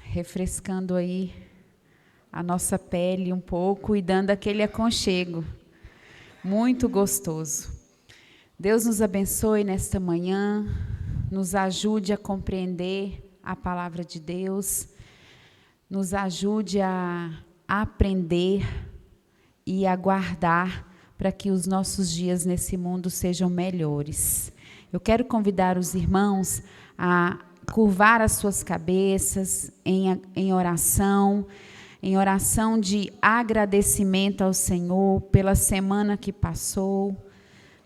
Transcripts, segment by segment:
refrescando aí a nossa pele um pouco e dando aquele aconchego muito gostoso. Deus nos abençoe nesta manhã, nos ajude a compreender a palavra de Deus, nos ajude a aprender e a guardar para que os nossos dias nesse mundo sejam melhores. Eu quero convidar os irmãos a curvar as suas cabeças em oração de agradecimento ao Senhor pela semana que passou,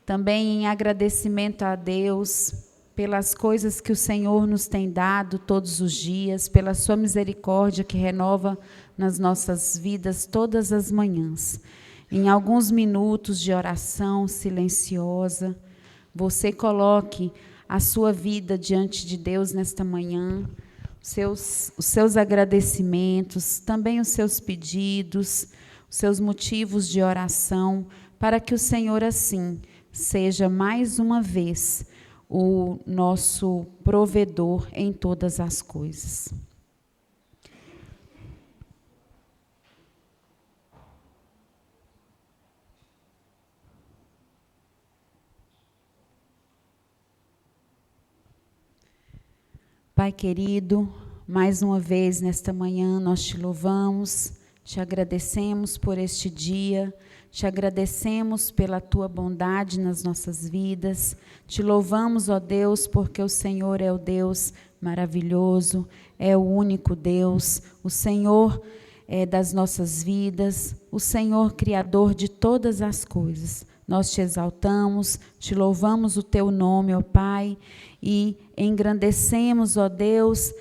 também em agradecimento a Deus pelas coisas que o Senhor nos tem dado todos os dias, pela sua misericórdia que renova nas nossas vidas todas as manhãs. Em alguns minutos de oração silenciosa, você coloque a sua vida diante de Deus nesta manhã, os seus agradecimentos, também os seus pedidos, os seus motivos de oração, para que o Senhor, assim, seja mais uma vez o nosso provedor em todas as coisas. Pai querido, mais uma vez nesta manhã nós te louvamos, te agradecemos por este dia, te agradecemos pela tua bondade nas nossas vidas, te louvamos, ó Deus, porque o Senhor é o Deus maravilhoso, é o único Deus, o Senhor das nossas vidas, o Senhor Criador de todas as coisas. Nós te exaltamos, te louvamos o teu nome, ó Pai, e engrandecemos, ó Deus,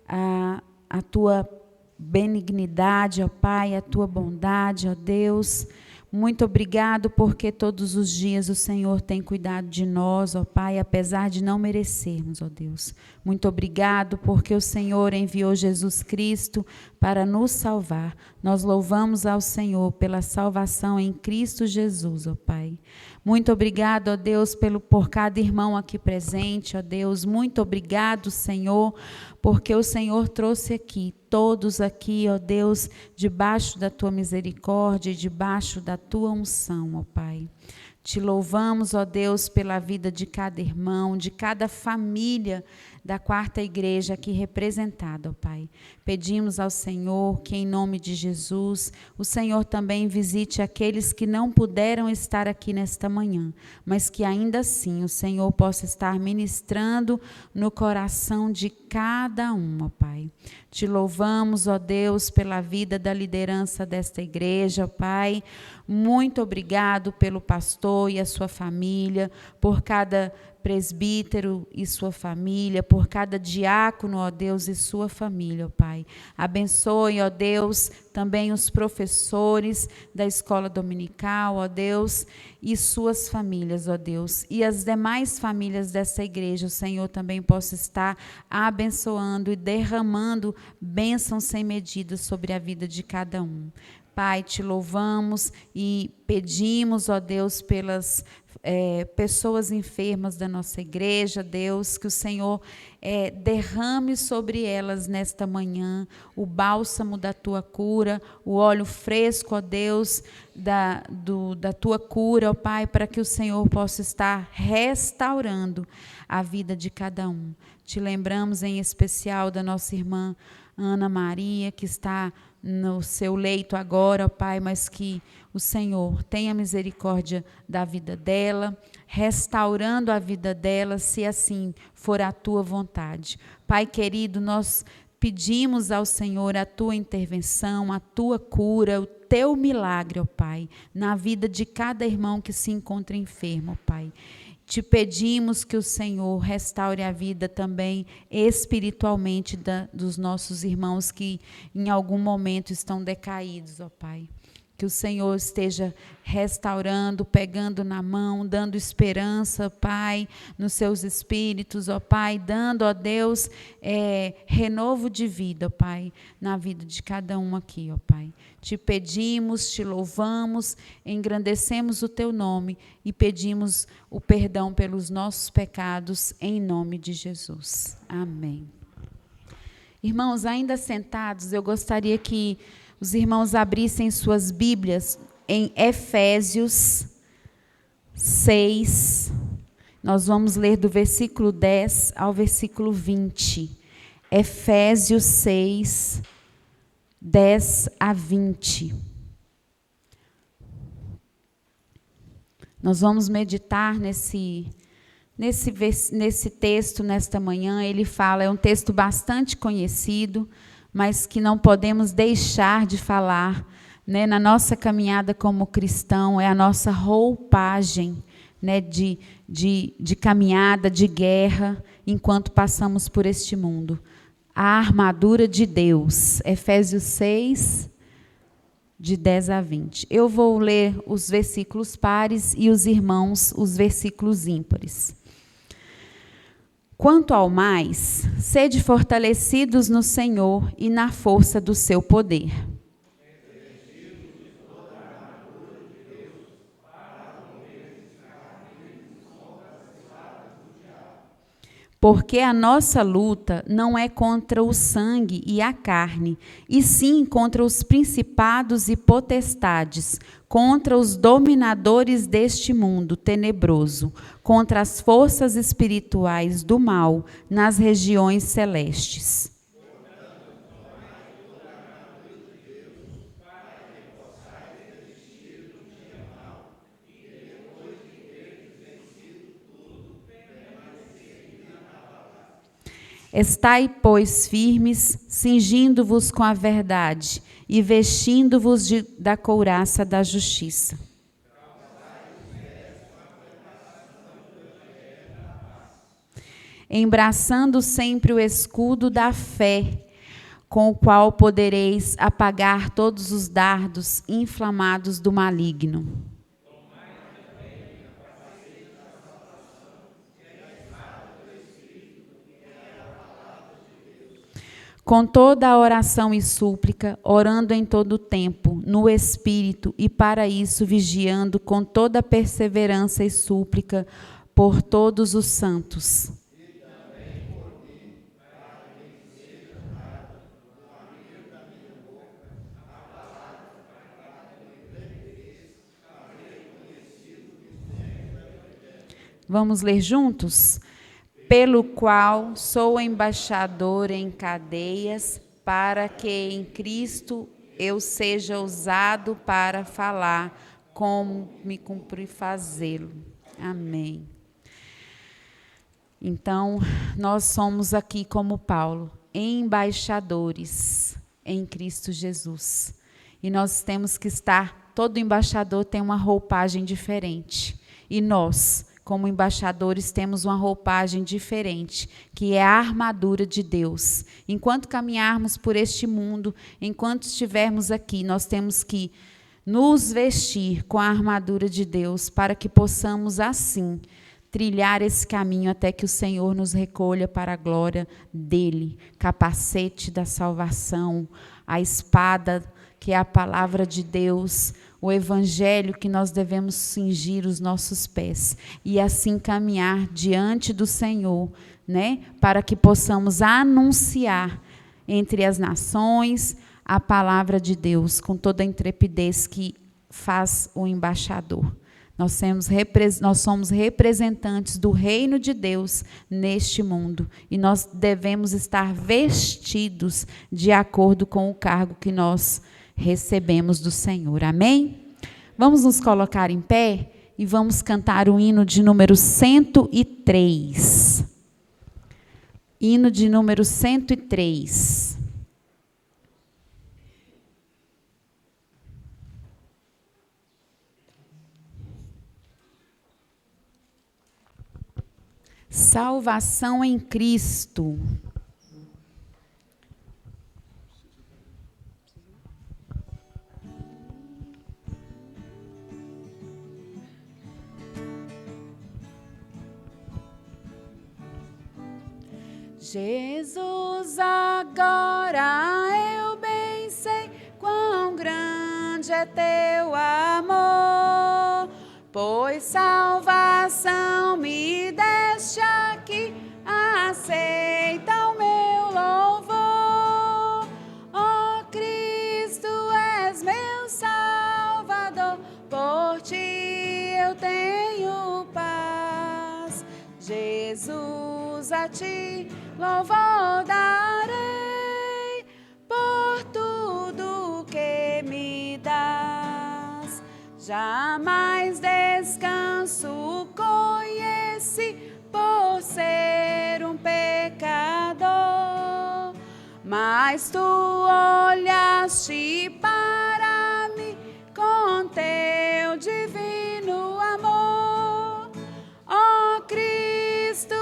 a tua benignidade, ó Pai, a tua bondade, ó Deus. Muito obrigado, porque todos os dias o Senhor tem cuidado de nós, ó Pai, apesar de não merecermos, ó Deus. Muito obrigado, porque o Senhor enviou Jesus Cristo para nos salvar. Nós louvamos ao Senhor pela salvação em Cristo Jesus, ó Pai. Muito obrigado, ó Deus, por cada irmão aqui presente, ó Deus. Muito obrigado, Senhor, porque o Senhor trouxe aqui, todos aqui, ó Deus, debaixo da tua misericórdia, debaixo da tua unção, ó Pai. Te louvamos, ó Deus, pela vida de cada irmão, de cada família da quarta igreja aqui representada, ó Pai. Pedimos ao Senhor que, em nome de Jesus, o Senhor também visite aqueles que não puderam estar aqui nesta manhã, mas que ainda assim o Senhor possa estar ministrando no coração de cada um, ó Pai. Te louvamos, ó Deus, pela vida da liderança desta igreja, ó Pai. Muito obrigado pelo pastor e a sua família, por cada presbítero e sua família, por cada diácono, ó Deus, e sua família, ó Pai. Abençoe, ó Deus, também os professores da escola dominical, ó Deus, e suas famílias, ó Deus. E as demais famílias dessa igreja, o Senhor também possa estar abençoando e derramando bênçãos sem medida sobre a vida de cada um. Pai, te louvamos e pedimos, ó Deus, pelas pessoas enfermas da nossa igreja, Deus, que o Senhor derrame sobre elas nesta manhã o bálsamo da tua cura, o óleo fresco, ó Deus, da tua cura, ó Pai, para que o Senhor possa estar restaurando a vida de cada um. Te lembramos em especial da nossa irmã Ana Maria, que está no seu leito agora, ó Pai, mas que o Senhor tenha misericórdia da vida dela, restaurando a vida dela, se assim for a tua vontade. Pai querido, nós pedimos ao Senhor a tua intervenção, a tua cura, o teu milagre, ó Pai, na vida de cada irmão que se encontra enfermo, ó Pai. Te pedimos que o Senhor restaure a vida também espiritualmente dos nossos irmãos que em algum momento estão decaídos, ó Pai. Que o Senhor esteja restaurando, pegando na mão, dando esperança, Pai, nos seus espíritos, ó Pai, dando, ó Deus, renovo de vida, ó Pai, na vida de cada um aqui, ó Pai. Te pedimos, te louvamos, engrandecemos o teu nome e pedimos o perdão pelos nossos pecados, em nome de Jesus. Amém. Irmãos, ainda sentados, eu gostaria que os irmãos abrissem suas Bíblias em Efésios 6. Nós vamos ler do versículo 10 ao versículo 20. Efésios 6, 10 a 20. Nós vamos meditar nesse texto nesta manhã. Ele fala, é um texto bastante conhecido, mas que não podemos deixar de falar, né, na nossa caminhada como cristão. É a nossa roupagem, né, de caminhada, de guerra, enquanto passamos por este mundo. A armadura de Deus. Efésios 6, de 10 a 20. Eu vou ler os versículos pares e os irmãos os versículos ímpares. Quanto ao mais, sede fortalecidos no Senhor e na força do seu poder. Porque a nossa luta não é contra o sangue e a carne, e sim contra os principados e potestades, contra os dominadores deste mundo tenebroso, contra as forças espirituais do mal nas regiões celestes. Estai, pois, firmes, cingindo-vos com a verdade e vestindo-vos da couraça da justiça. Embraçando sempre o escudo da fé, com o qual podereis apagar todos os dardos inflamados do maligno. Com toda a oração e súplica, orando em todo o tempo, no Espírito, e para isso vigiando com toda perseverança e súplica por todos os santos. Vamos ler juntos? Pelo qual sou embaixador em cadeias, para que em Cristo eu seja usado para falar, como me cumprir fazê-lo. Amém. Então, nós somos aqui como Paulo, embaixadores em Cristo Jesus. E nós temos que estar, todo embaixador tem uma roupagem diferente. E nós, como embaixadores, temos uma roupagem diferente, que é a armadura de Deus. Enquanto caminharmos por este mundo, enquanto estivermos aqui, nós temos que nos vestir com a armadura de Deus, para que possamos, assim, trilhar esse caminho até que o Senhor nos recolha para a glória dEle. Capacete da salvação, a espada, que é a palavra de Deus, o evangelho que nós devemos cingir os nossos pés e assim caminhar diante do Senhor, né? Para que possamos anunciar entre as nações a palavra de Deus com toda a intrepidez que faz o embaixador. Nós somos representantes do reino de Deus neste mundo e nós devemos estar vestidos de acordo com o cargo que nós recebemos do Senhor. Amém? Vamos nos colocar em pé e vamos cantar o hino de número 103. Hino de número 103. Salvação em Cristo. Jesus, agora eu bem sei quão grande é teu amor, pois salvação me deste aqui, aceita o meu louvor. a ti louvor darei por tudo que me dás. Jamais descanso conheci por ser um pecador, mas tu olhaste para mim com teu divino amor. Ó Cristo,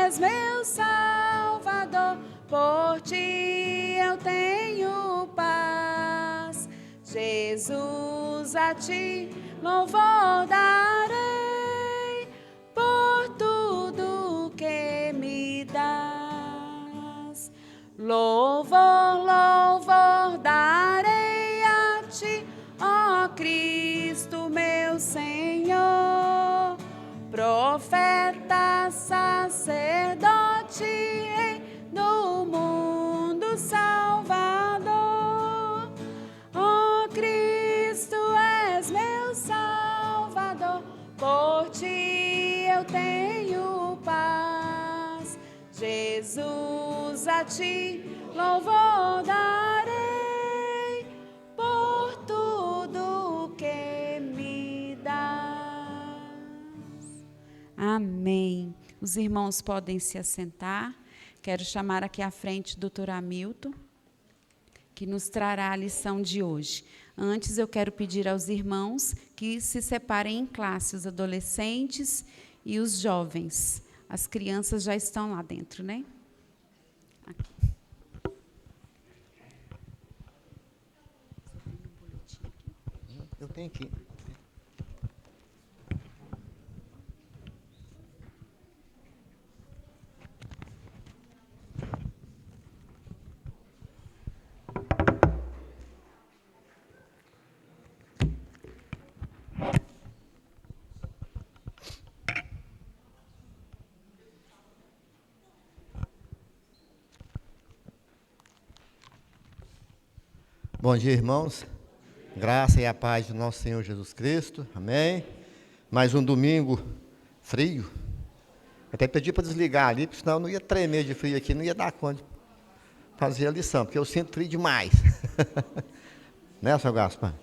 és meu Salvador, por ti eu tenho paz. Jesus, a ti louvor darei por tudo que me dás. Louvor, louvor darei a ti, ó Cristo, meu Senhor. Profeta, sacerdote, rei do mundo salvador. Ó Cristo, és meu Salvador, por ti eu tenho paz. Jesus, a ti louvor darei por tudo que me dás. Amém. Os irmãos podem se assentar. Quero chamar aqui à frente o doutor Hamilton, que nos trará a lição de hoje. Antes, eu quero pedir aos irmãos que se separem em classe, os adolescentes e os jovens. As crianças já estão lá dentro, né? Aqui. Eu tenho aqui. Bom dia, irmãos. Graça e a paz do nosso Senhor Jesus Cristo. Amém. Mais um domingo frio. Até pedi para desligar ali, porque senão eu não ia tremer de frio aqui, não ia dar conta de fazer a lição, porque eu sinto frio demais. Né, Sr. Gaspar?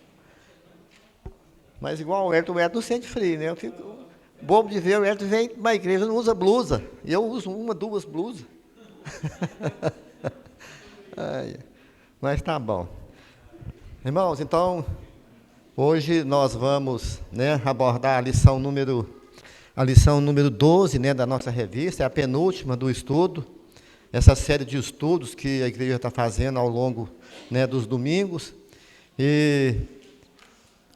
Mas igual o Hélio não sente frio, né? Eu fico bobo de ver, o Hélio vem para a igreja, não usa blusa. E eu uso uma, duas blusas. Mas tá bom. Irmãos, então, hoje nós vamos, né, abordar a lição número 12, né, da nossa revista, é a penúltima do estudo, essa série de estudos que a igreja está fazendo ao longo, né, dos domingos. E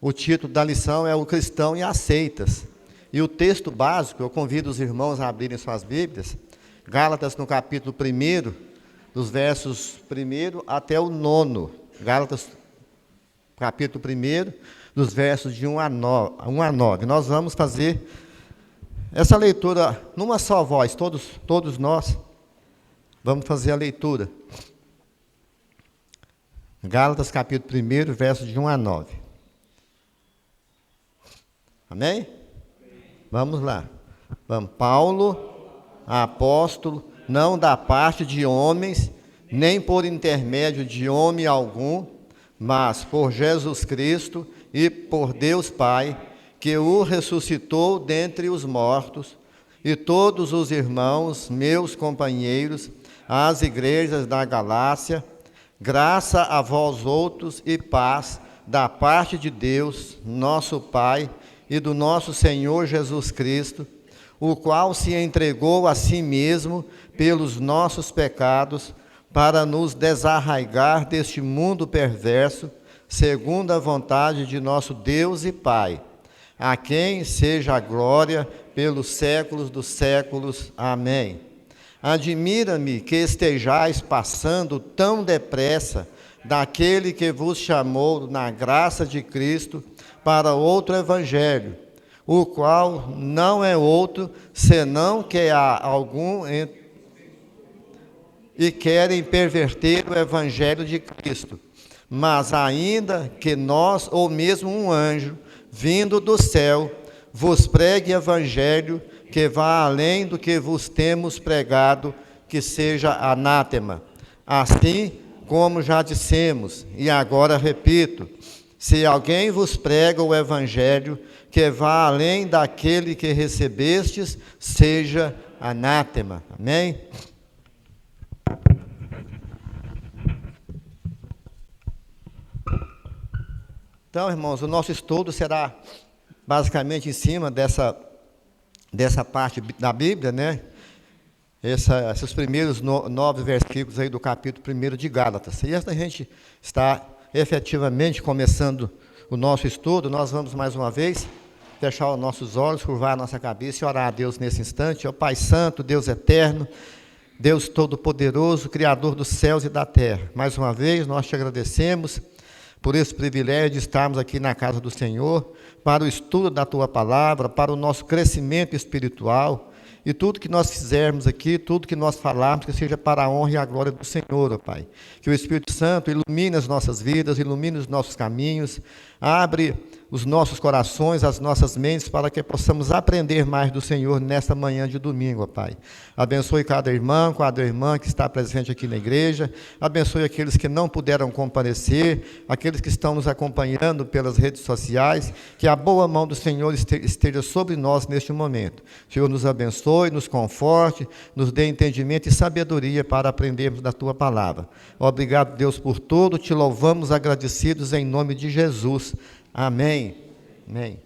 o título da lição é O Cristão e as Seitas. E o texto básico, eu convido os irmãos a abrirem suas Bíblias, Gálatas no capítulo 1, dos versos 1 até o 9. Gálatas capítulo 1, dos versos de 1 a 9. Nós vamos fazer essa leitura numa só voz, todos nós vamos fazer a leitura. Gálatas capítulo 1, versos de 1 a 9. Amém? Vamos lá. Vamos. Paulo, apóstolo, não da parte de homens, nem por intermédio de homem algum, mas por Jesus Cristo e por Deus Pai, que o ressuscitou dentre os mortos, e todos os irmãos, meus companheiros, às igrejas da Galácia, graça a vós outros e paz da parte de Deus, nosso Pai, e do nosso Senhor Jesus Cristo, o qual se entregou a si mesmo pelos nossos pecados, para nos desarraigar deste mundo perverso, segundo a vontade de nosso Deus e Pai, a quem seja a glória pelos séculos dos séculos. Amém. Admira-me que estejais passando tão depressa daquele que vos chamou na graça de Cristo para outro evangelho, o qual não é outro, senão que há algum e querem perverter o evangelho de Cristo. Mas ainda que nós, ou mesmo um anjo, vindo do céu, vos pregue evangelho que vá além do que vos temos pregado, que seja anátema. Assim como já dissemos, e agora repito, se alguém vos prega o evangelho que vá além daquele que recebestes, seja anátema. Amém? Então, irmãos, o nosso estudo será basicamente em cima dessa parte da Bíblia, né? Esses primeiros 9 versículos aí do capítulo 1 de Gálatas. E antes da gente estar efetivamente começando o nosso estudo, nós vamos mais uma vez fechar os nossos olhos, curvar a nossa cabeça e orar a Deus nesse instante. Ó Pai Santo, Deus eterno, Deus Todo-Poderoso, Criador dos céus e da terra. Mais uma vez nós te agradecemos por esse privilégio de estarmos aqui na casa do Senhor, para o estudo da Tua Palavra, para o nosso crescimento espiritual, e tudo que nós fizermos aqui, tudo que nós falarmos, que seja para a honra e a glória do Senhor, ó Pai. Que o Espírito Santo ilumine as nossas vidas, ilumine os nossos caminhos, abre os nossos corações, as nossas mentes, para que possamos aprender mais do Senhor nesta manhã de domingo, ó Pai. Abençoe cada irmão, cada irmã que está presente aqui na igreja, abençoe aqueles que não puderam comparecer, aqueles que estão nos acompanhando pelas redes sociais, que a boa mão do Senhor esteja sobre nós neste momento. O Senhor nos abençoe, nos conforte, nos dê entendimento e sabedoria para aprendermos da Tua Palavra. Obrigado, Deus, por tudo, te louvamos agradecidos em nome de Jesus. Amém. Amém.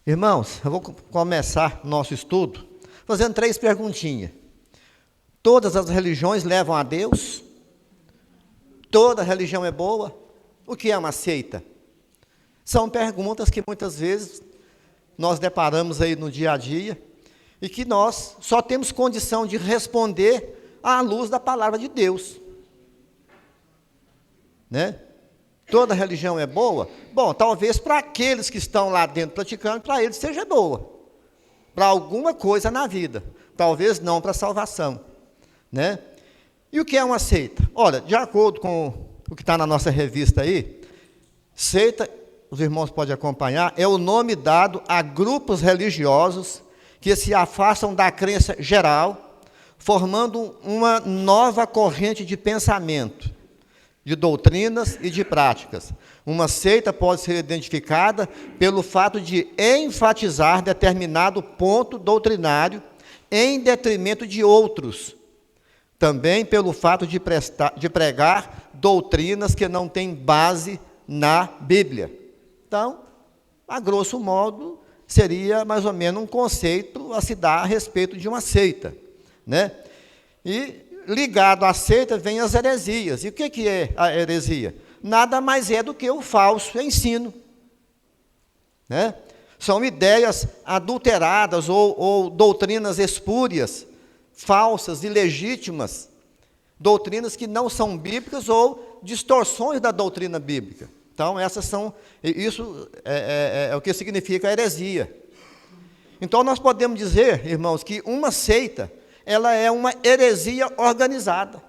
Irmãos, eu vou começar nosso estudo fazendo 3 perguntinhas. Todas as religiões levam a Deus? Toda religião é boa? O que é uma seita? São perguntas que muitas vezes nós deparamos aí no dia a dia e que nós só temos condição de responder à luz da palavra de Deus. Né? Toda religião é boa? Bom, talvez para aqueles que estão lá dentro praticando, para eles seja boa. Para alguma coisa na vida. Talvez não para a salvação. Né? E o que é uma seita? Olha, de acordo com o que está na nossa revista aí, seita, os irmãos podem acompanhar, é o nome dado a grupos religiosos que se afastam da crença geral, formando uma nova corrente de pensamento, de doutrinas e de práticas. Uma seita pode ser identificada pelo fato de enfatizar determinado ponto doutrinário em detrimento de outros. Também pelo fato de pregar doutrinas que não têm base na Bíblia. Então, a grosso modo, seria mais ou menos um conceito a se dar a respeito de uma seita. Né? E ligado à seita vem as heresias. E o que é a heresia? Nada mais é do que o falso ensino. Né? São ideias adulteradas ou doutrinas espúrias, falsas, ilegítimas, doutrinas que não são bíblicas ou distorções da doutrina bíblica. Então, isso é o que significa a heresia. Então, nós podemos dizer, irmãos, que uma seita, ela é uma heresia organizada.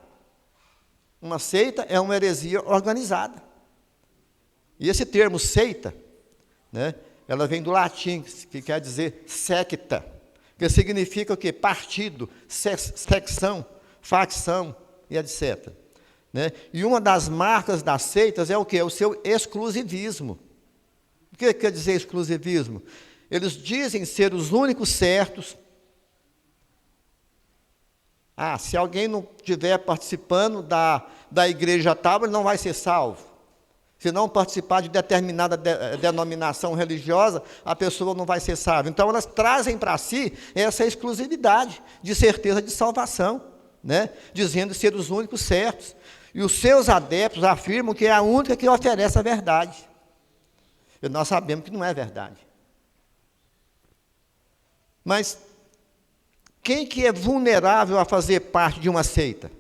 Uma seita é uma heresia organizada. E esse termo seita, né, ela vem do latim, que quer dizer secta, que significa o quê? Partido, secção, facção e etc. Né? E uma das marcas das seitas é o quê? É o seu exclusivismo. O que quer dizer exclusivismo? Eles dizem ser os únicos certos. Se alguém não estiver participando da igreja tal, ele não vai ser salvo. Se não participar de determinada denominação religiosa, a pessoa não vai ser salva. Então, elas trazem para si essa exclusividade de certeza de salvação, né? Dizendo ser os únicos certos. E os seus adeptos afirmam que é a única que oferece a verdade. E nós sabemos que não é verdade. Mas quem que é vulnerável a fazer parte de uma seita?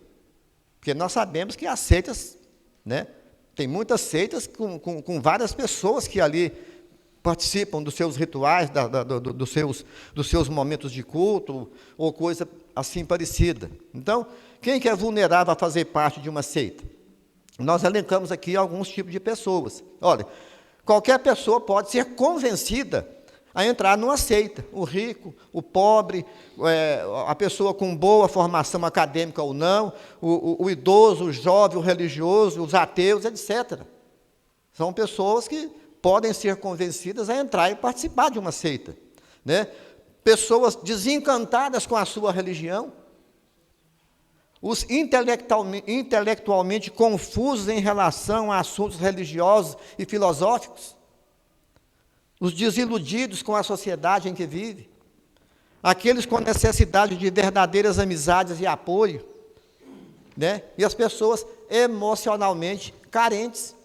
Porque nós sabemos que as seitas, né, tem muitas seitas com várias pessoas que ali participam dos seus rituais, dos seus momentos de culto, ou coisa assim parecida. Então, quem que é vulnerável a fazer parte de uma seita? Nós elencamos aqui alguns tipos de pessoas. Olha, qualquer pessoa pode ser convencida a entrar numa seita. O rico, o pobre, a pessoa com boa formação acadêmica ou não, o idoso, o jovem, o religioso, os ateus, etc. São pessoas que podem ser convencidas a entrar e participar de uma seita, né? Pessoas desencantadas com a sua religião, os intelectualmente confusos em relação a assuntos religiosos e filosóficos, os desiludidos com a sociedade em que vive, aqueles com necessidade de verdadeiras amizades e apoio, né? E as pessoas emocionalmente carentes.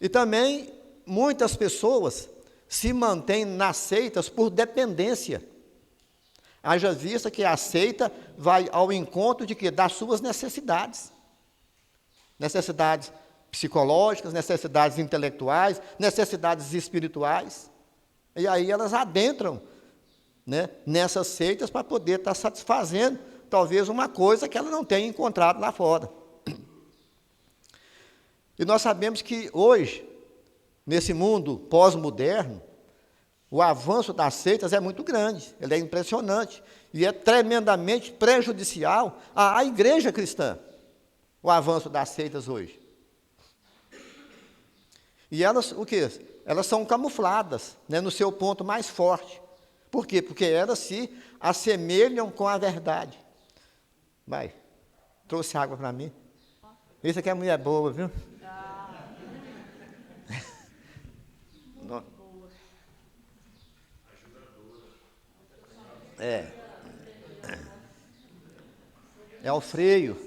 E também muitas pessoas se mantêm nas seitas por dependência. Haja vista que a seita vai ao encontro de quê? Das suas necessidades. Necessidades psicológicas, necessidades intelectuais, necessidades espirituais. E aí elas adentram, né, nessas seitas para poder estar satisfazendo, talvez, uma coisa que ela não tenha encontrado lá fora. E nós sabemos que hoje, nesse mundo pós-moderno, o avanço das seitas é muito grande, ele é impressionante, e é tremendamente prejudicial à igreja cristã, o avanço das seitas hoje. E elas, o quê? Elas são camufladas, né, no seu ponto mais forte. Por quê? Porque elas se assemelham com a verdade. Vai, trouxe água para mim. Isso aqui é mulher boa, viu? É o freio.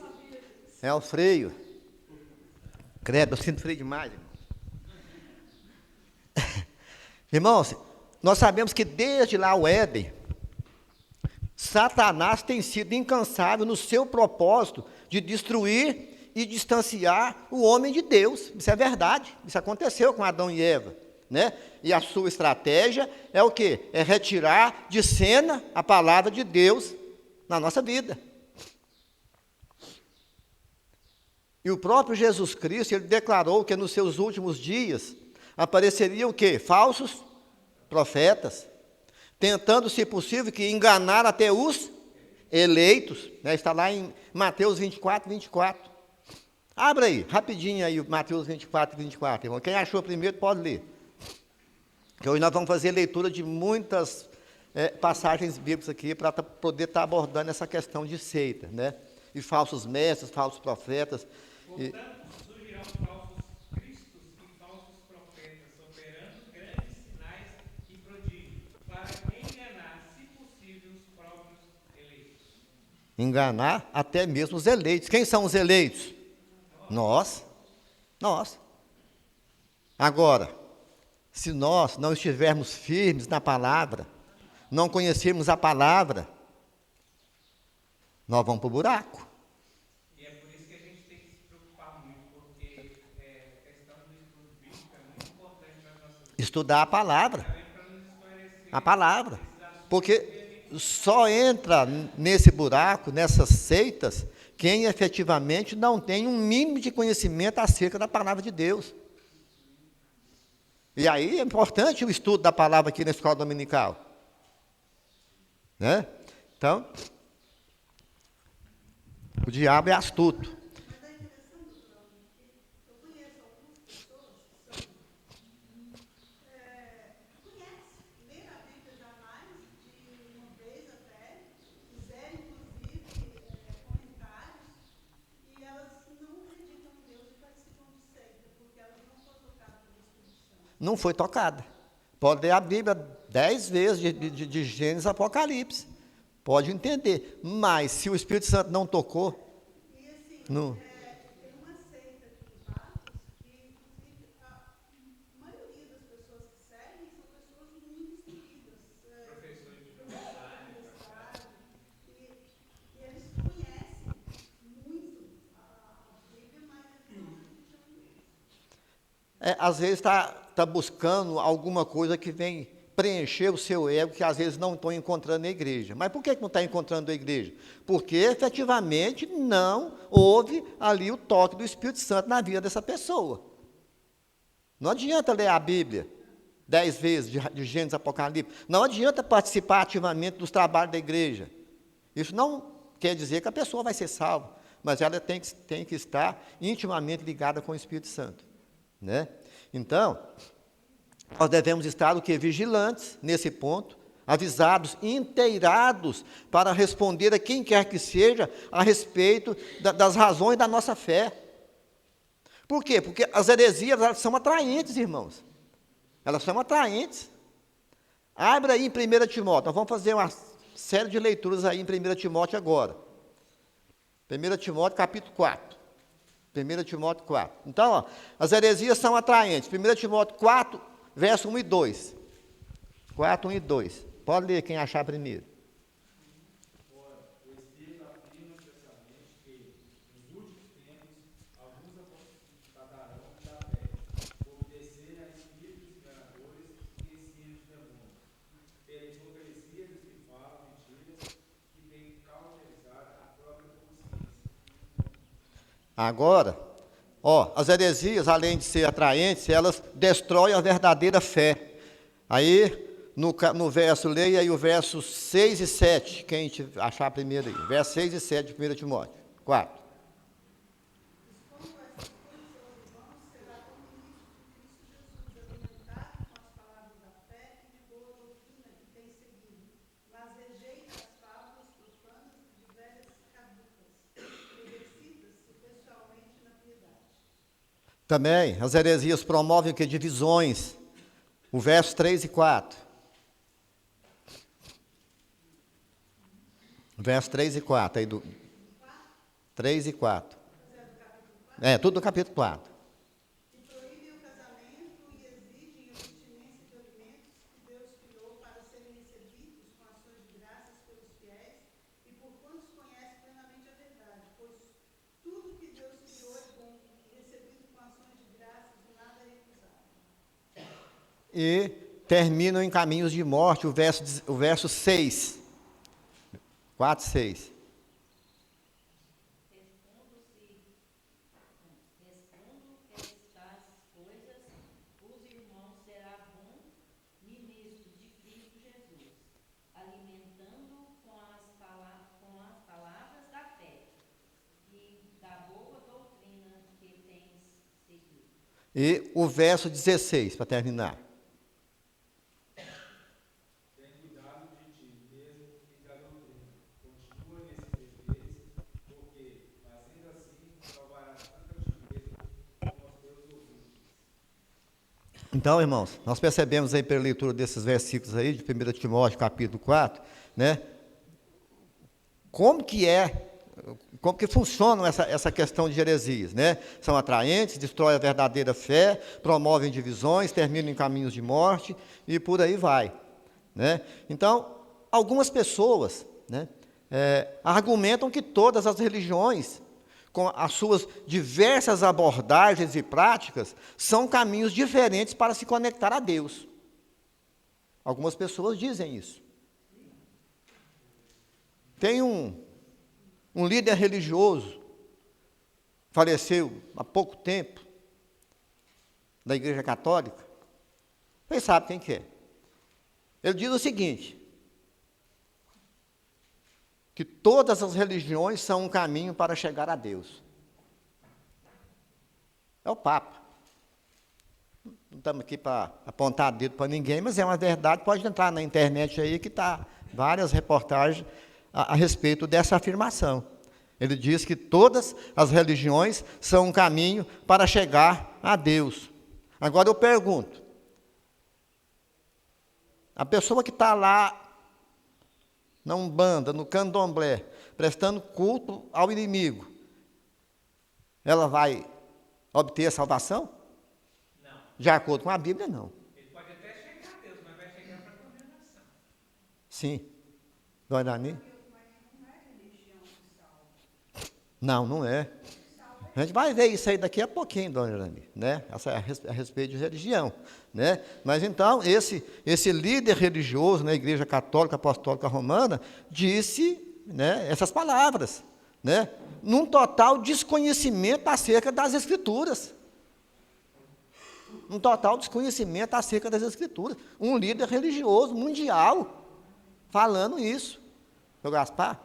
É o freio. Credo, eu sinto freio demais, irmão. Irmãos, nós sabemos que desde lá o Éden, Satanás tem sido incansável no seu propósito de destruir e distanciar o homem de Deus. Isso é verdade. Isso aconteceu com Adão e Eva, né? E a sua estratégia é o quê? É retirar de cena a palavra de Deus na nossa vida. E o próprio Jesus Cristo, ele declarou que nos seus últimos dias apareceriam o quê? Falsos profetas, tentando, se possível, que enganar até os eleitos, né? Está lá em Mateus 24, 24. Abra aí, rapidinho aí, Mateus 24, 24, irmão. Quem achou primeiro pode ler. Que hoje nós vamos fazer leitura de muitas passagens bíblicas aqui para poder estar abordando essa questão de seita, né? E falsos mestres, falsos profetas. Portanto, surgirão falsos cristos e falsos profetas, operando grandes sinais e prodígios, para enganar, se possível, os próprios eleitos. Enganar até mesmo os eleitos. Quem são os eleitos? Nós. Nós. Agora, se nós não estivermos firmes na palavra, não conhecermos a palavra, nós vamos para o buraco. E é por isso que a gente tem que se preocupar muito, porque a questão do estudo bíblico é muito importante para as nossas vidas. Estudar a palavra. Também para nos esclarecer A palavra. Porque só entra nesse buraco, nessas seitas, quem efetivamente não tem um mínimo de conhecimento acerca da palavra de Deus. E aí é importante o estudo da palavra aqui na escola dominical, né? Então, o diabo é astuto. Mas é interessante, que eu conheço algumas pessoas que conhecem, leram a Bíblia já mais de uma vez até, fizeram inclusive comentários, e elas não acreditam em Deus e participam de seita, porque elas não foram tocadas pelo Espírito Santo. Não foi tocada. Pode ler a Bíblia 10 vezes, de Gênesis a Apocalipse. Pode entender. Mas, se o Espírito Santo não tocou, E assim, não. tem uma seita aqui em Patos que, inclusive, a maioria das pessoas que seguem são pessoas muito instruídas. Professores de universidade. E eles conhecem muito a Bíblia, mas eles não acreditam em Deus. Às vezes está buscando alguma coisa que vem preencher o seu ego, que às vezes não estão encontrando na igreja. Mas por que não está encontrando na igreja? Porque efetivamente não houve ali o toque do Espírito Santo na vida dessa pessoa. Não adianta ler a Bíblia, 10 vezes, de Gênesis, Apocalipse. Não adianta participar ativamente dos trabalhos da igreja. Isso não quer dizer que a pessoa vai ser salva, mas ela tem que estar intimamente ligada com o Espírito Santo, né? Então, nós devemos estar o quê? Vigilantes nesse ponto, avisados, inteirados, para responder a quem quer que seja a respeito das razões da nossa fé. Por quê? Porque as heresias, elas são atraentes, irmãos. Elas são atraentes. Abra aí em 1 Timóteo, nós vamos fazer uma série de leituras aí em 1 Timóteo agora. 1 Timóteo, capítulo 4. 1 Timóteo 4. Então, ó, as heresias são atraentes. 1 Timóteo 4, verso 1 e 2. 4, 1 e 2. Pode ler quem achar primeiro. Ora, o Espírito afirma expressamente que, nos últimos tempos, alguns apostatarão da fé, obedecerem a espíritos enganadores e ensinos de demônios, pela hipocrisia dos que falam mentiras, que têm cauterizado a própria consciência. Agora, ó, as heresias, além de ser atraentes, elas destroem a verdadeira fé. Aí, no verso, leia aí o verso 6 e 7, quem achar primeiro aí, verso 6 e 7 de 1 Timóteo 4. Expondo essas coisas aos irmãos, será como ministro de Cristo Jesus, alimentado com as palavras da fé e de boa doutrina que tem seguido, mas rejeita as fábulas profanas de velhas caducas, exercita-se pessoalmente na piedade. Também, as heresias promovem o que? Divisões. O verso 3 e 4. Verso 3 e 4, aí do 3 e 4. É, tudo do capítulo 4. E proíbe o casamento e exigem a abstinência de alimentos que Deus criou para serem recebidos com ações de graças pelos fiéis e por quantos conhecem plenamente a verdade, pois tudo que Deus criou é bom e recebido com ações de graças e nada é recusado. E terminam em caminhos de morte, o verso 6. 4, 6. Respondo estas coisas, os irmãos será bom ministro de Cristo Jesus, alimentando com as palavras da fé e da boa doutrina que tens seguido. E o verso 16, para terminar. Tem cuidado de ti mesmo e da doutrina. Continua nesses deveres, porque, fazendo assim, salvarás tanto a ti mesmo como aos teus ouvintes. Então, irmãos, nós percebemos aí pela leitura desses versículos aí, de 1 Timóteo, capítulo 4, né? Como que funciona essa questão de heresias, né? São atraentes, destroem a verdadeira fé, promovem divisões, terminam em caminhos de morte e por aí vai, né? Então, algumas pessoas, né, argumentam que todas as religiões, com as suas diversas abordagens e práticas, são caminhos diferentes para se conectar a Deus. Algumas pessoas dizem isso. Tem um líder religioso, faleceu há pouco tempo, da Igreja Católica. Vocês sabem quem que é. Ele diz o seguinte, que todas as religiões são um caminho para chegar a Deus. É o Papa. Não estamos aqui para apontar dedo para ninguém, mas é uma verdade, pode entrar na internet aí que está várias reportagens a respeito dessa afirmação. Ele diz que todas as religiões são um caminho para chegar a Deus. Agora eu pergunto, a pessoa que está lá na Umbanda, no Candomblé, prestando culto ao inimigo, ela vai obter a salvação? Não. De acordo com a Bíblia, não. Ele pode até chegar a Deus, mas vai chegar para condenação. Sim. Dona Dani? Não, não é. A gente vai ver isso aí daqui a pouquinho, dona Dani, né? A respeito de religião, né? Mas então, esse líder religioso na Igreja Católica Apostólica Romana disse, né, essas palavras, né? Num total desconhecimento acerca das Escrituras. um total desconhecimento acerca das Escrituras. Um líder religioso mundial falando isso. Seu Gaspar?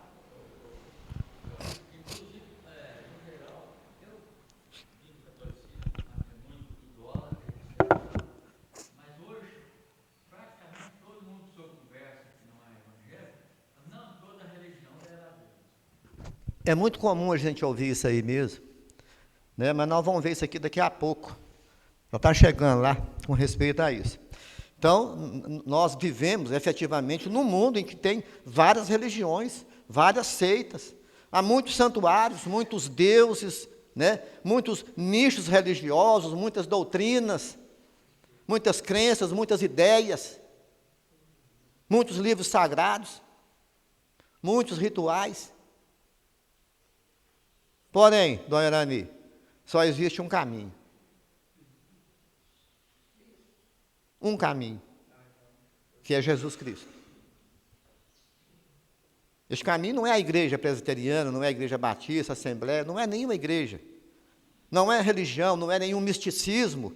É muito comum a gente ouvir isso aí mesmo, né? Mas nós vamos ver isso aqui daqui a pouco. Já está chegando lá com respeito a isso. Então, nós vivemos efetivamente num mundo em que tem várias religiões, várias seitas. Há muitos santuários, muitos deuses, né? Muitos nichos religiosos, muitas doutrinas, muitas crenças, muitas ideias, muitos livros sagrados, muitos rituais. Porém, dona Irani, só existe um caminho. Um caminho, que é Jesus Cristo. Este caminho não é a igreja presbiteriana, não é a igreja batista, a assembleia, não é nenhuma igreja. Não é religião, não é nenhum misticismo,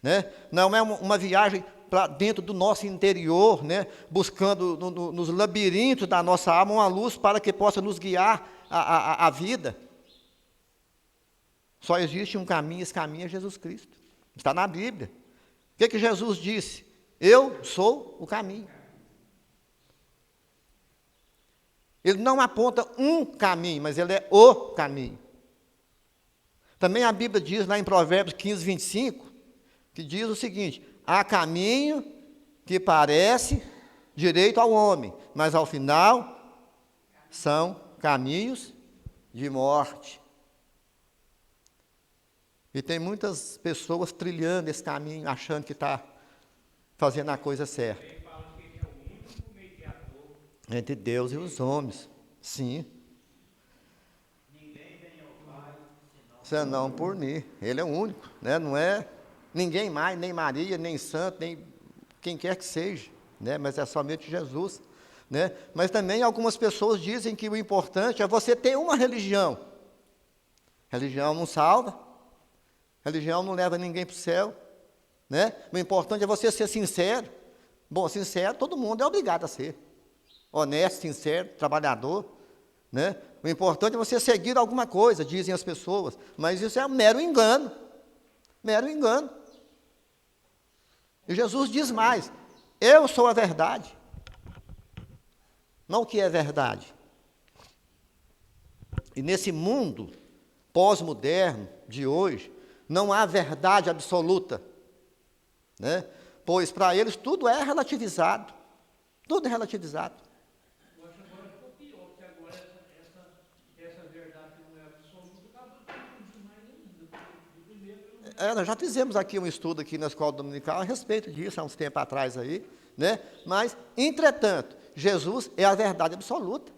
né? Não é uma viagem para dentro do nosso interior, né? Buscando nos labirintos da nossa alma uma luz para que possa nos guiar a vida. Só existe um caminho, esse caminho é Jesus Cristo. Está na Bíblia. O que Jesus disse? Eu sou o caminho. Ele não aponta um caminho, mas ele é o caminho. Também a Bíblia diz lá em Provérbios 15, 25, que diz o seguinte: há caminho que parece direito ao homem, mas ao final são caminhos de morte. E tem muitas pessoas trilhando esse caminho, achando que está fazendo a coisa certa. Ele fala que ele é o único mediador. Entre Deus e os homens. Sim. Ninguém vem ao Pai, Senão por mim. Ele é o único, né? Não é ninguém mais, nem Maria, nem santo, nem quem quer que seja, né? Mas é somente Jesus, né? Mas também algumas pessoas dizem que o importante é você ter uma religião. Religião não salva. Religião não leva ninguém para o céu, né? O importante é você ser sincero. Bom, sincero todo mundo é obrigado a ser. Honesto, sincero, trabalhador, né? O importante é você seguir alguma coisa, dizem as pessoas, mas isso é um mero engano. Mero engano. E Jesus diz mais: eu sou a verdade. Não o que é verdade. E nesse mundo pós-moderno de hoje, não há verdade absoluta, né? Pois para eles tudo é relativizado. Tudo é relativizado. Eu acho agora ficou pior, porque agora essa verdade que não é absoluta acaba confundindo mais ainda. Porque primeiro Nós já fizemos aqui um estudo aqui na Escola Dominical a respeito disso, há uns tempos atrás aí, né? Mas, entretanto, Jesus é a verdade absoluta.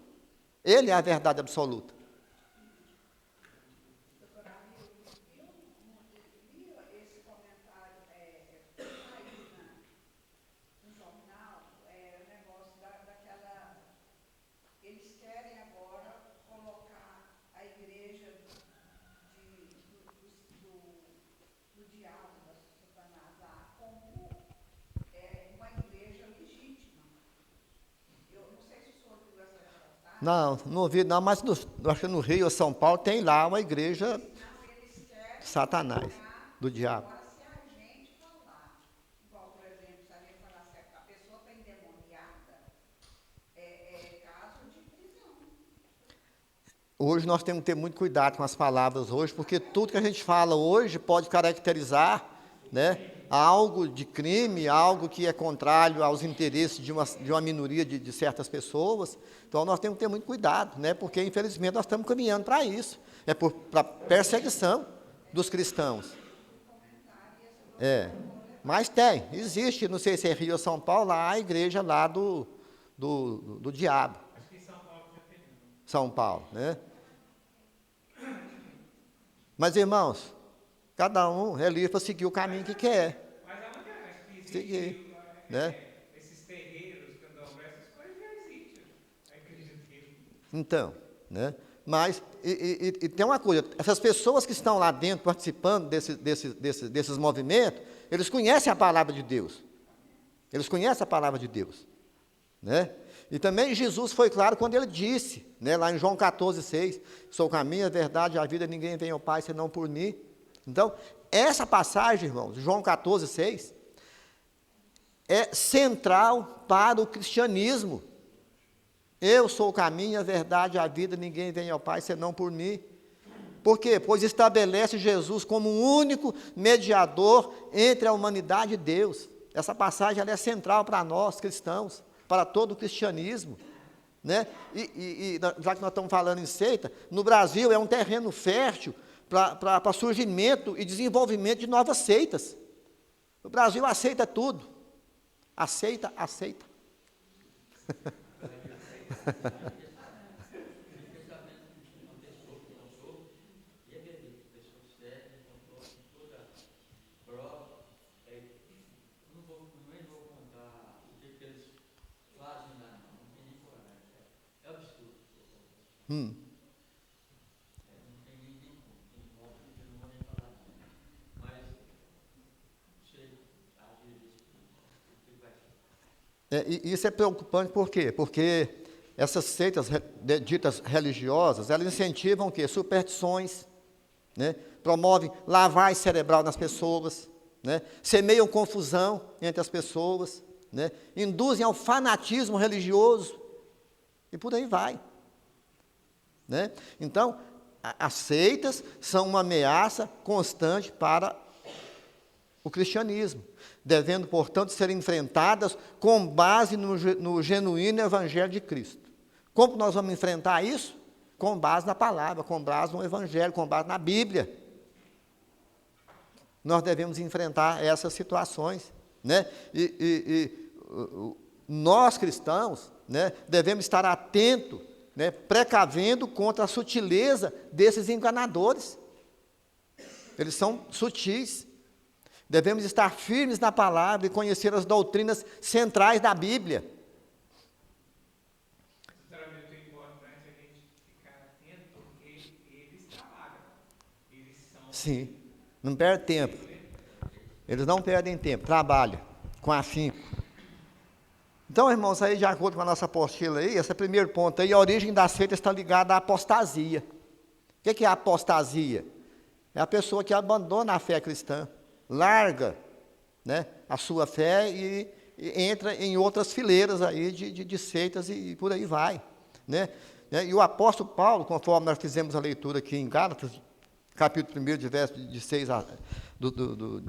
Ele é a verdade absoluta. Eles querem agora colocar a igreja do diabo, da Satanás, lá, como uma igreja legítima. Eu não sei se o senhor viu essa reportagem. Não ouvi, não, mas acho que no Rio ou São Paulo tem lá uma igreja Não, eles querem de Satanás, do diabo. agora se a gente falar, igual, por exemplo, se a gente falar se a pessoa está endemoniada, é caso de prisão. Hoje nós temos que ter muito cuidado com as palavras hoje, porque tudo que a gente fala hoje pode caracterizar, né, algo de crime, algo que é contrário aos interesses de uma minoria de certas pessoas. Então nós temos que ter muito cuidado, né, porque infelizmente nós estamos caminhando para isso. É para perseguição dos cristãos. Mas existe, não sei se é Rio ou São Paulo, lá a igreja lá do diabo. acho que em São Paulo já tem. São Paulo, né? Mas, irmãos, cada um é livre para seguir o caminho que quer. Mas aonde acho que existe, Seguir, né? esses terreiros, candomblé, essas coisas já existem. A igreja dele. Então, né? Mas, e tem uma coisa, essas pessoas que estão lá dentro participando desses movimentos, eles conhecem a palavra de Deus. Eles conhecem a palavra de Deus. Né? E também Jesus foi claro quando ele disse, né, lá em João 14,6, sou o caminho, a verdade e a vida, ninguém vem ao Pai senão por mim. Então, essa passagem, irmãos, João 14,6, é central para o cristianismo. Eu sou o caminho, a verdade e a vida, ninguém vem ao Pai senão por mim. Por quê? Pois estabelece Jesus como o único mediador entre a humanidade e Deus. Essa passagem ela é central para nós, cristãos, para todo o cristianismo. Né? Já que nós estamos falando em seita, no Brasil é um terreno fértil para surgimento e desenvolvimento de novas seitas. O Brasil aceita tudo. Aceita. E isso é preocupante por quê? Porque essas seitas ditas religiosas, elas incentivam o quê? Superstições, né? Promovem lavagem cerebral nas pessoas, né? Semeiam confusão entre as pessoas, né? Induzem ao fanatismo religioso, e por aí vai. Né? Então, as seitas são uma ameaça constante para o cristianismo, devendo, portanto, ser enfrentadas com base no genuíno Evangelho de Cristo. Como nós vamos enfrentar isso? Com base na palavra, com base no Evangelho, com base na Bíblia. Nós devemos enfrentar essas situações. Né? Nós, cristãos, né, devemos estar atentos, né, precavendo contra a sutileza desses enganadores. Eles são sutis. Devemos estar firmes na palavra e conhecer as doutrinas centrais da Bíblia. Sinceramente, o importante é a gente ficar atento, porque eles trabalham. Eles são... Sim, não perde tempo. Eles não perdem tempo, trabalham com afinco. Então, irmãos, aí de acordo com a nossa apostila aí, esse primeiro ponto aí, a origem da seita está ligada à apostasia. O que é a apostasia? É a pessoa que abandona a fé cristã, larga, né, a sua fé e entra em outras fileiras aí de seitas e por aí vai. Né? E o apóstolo Paulo, conforme nós fizemos a leitura aqui em Gálatas, capítulo 1, de verso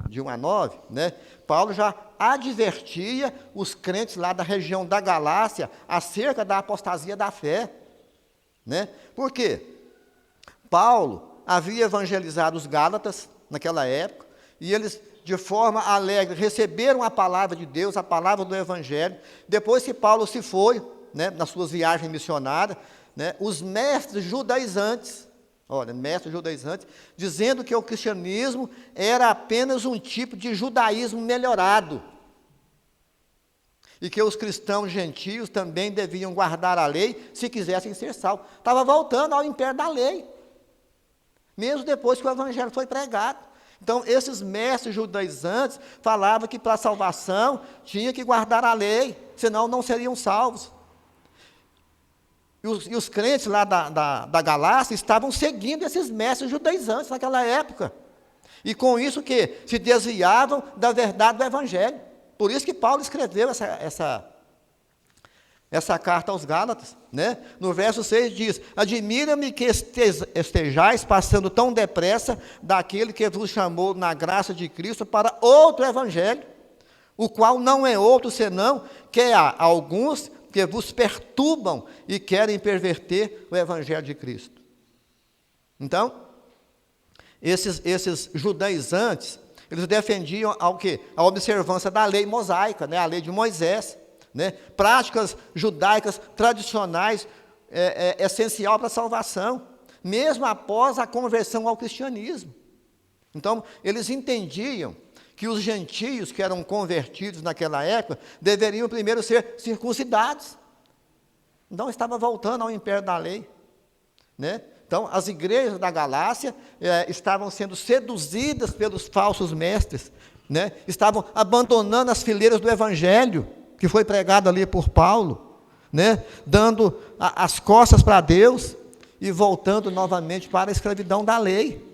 de 1 a 9, né? Paulo já advertia os crentes lá da região da Galácia acerca da apostasia da fé. Né? Por quê? Paulo havia evangelizado os Gálatas naquela época, e eles, de forma alegre, receberam a palavra de Deus, a palavra do Evangelho. Depois que Paulo se foi, né, nas suas viagens missionárias, né, os mestres judaizantes, dizendo que o cristianismo era apenas um tipo de judaísmo melhorado, e que os cristãos gentios também deviam guardar a lei se quisessem ser salvos. Estava voltando ao império da lei, mesmo depois que o evangelho foi pregado. Então, esses mestres judaizantes falavam que para a salvação tinha que guardar a lei, senão não seriam salvos. E os crentes lá da Galácia estavam seguindo esses mestres judaizantes naquela época. E com isso que se desviavam da verdade do Evangelho. Por isso que Paulo escreveu essa carta aos Gálatas. Né? No verso 6 diz: admira-me que estejais passando tão depressa daquele que vos chamou na graça de Cristo para outro Evangelho, o qual não é outro senão que há alguns que vos perturbam e querem perverter o Evangelho de Cristo. Então, esses judaizantes, eles defendiam a observância da lei mosaica, né? A lei de Moisés, né? Práticas judaicas tradicionais, essencial para a salvação, mesmo após a conversão ao cristianismo. Então, eles entendiam que os gentios que eram convertidos naquela época deveriam primeiro ser circuncidados. Então, estava voltando ao império da lei. né? Então, as igrejas da Galácia estavam sendo seduzidas pelos falsos mestres, né? Estavam abandonando as fileiras do Evangelho, que foi pregado ali por Paulo, né? Dando as costas para Deus e voltando novamente para a escravidão da lei.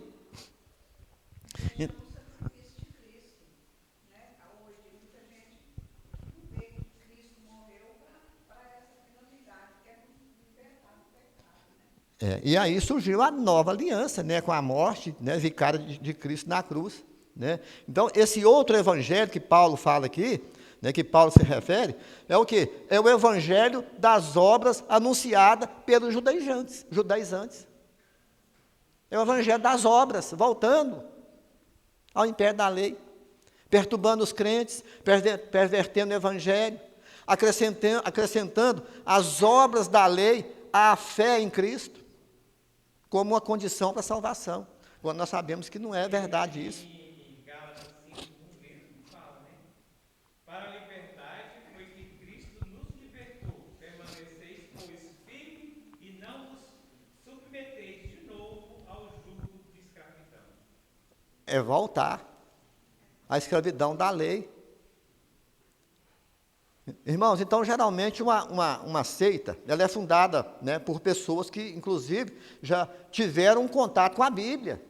E aí surgiu a nova aliança, né, com a morte, né, vicária de Cristo na cruz, né? Então, esse outro evangelho que Paulo fala aqui, né, que Paulo se refere, é o quê? É o evangelho das obras anunciada pelos judaizantes. É o evangelho das obras, voltando ao império da lei, perturbando os crentes, pervertendo o evangelho, acrescentando as obras da lei à fé em Cristo, como uma condição para a salvação, quando nós sabemos que não é verdade isso. Em Gálatas 5:1 mesmo fala, né? Para a liberdade foi que Cristo nos libertou. Permaneceis, pois, firme e não vos submeteis de novo ao jugo de escravidão. É voltar à escravidão da lei. Irmãos, então, geralmente, uma seita, ela é fundada, né, por pessoas que, inclusive, já tiveram um contato com a Bíblia,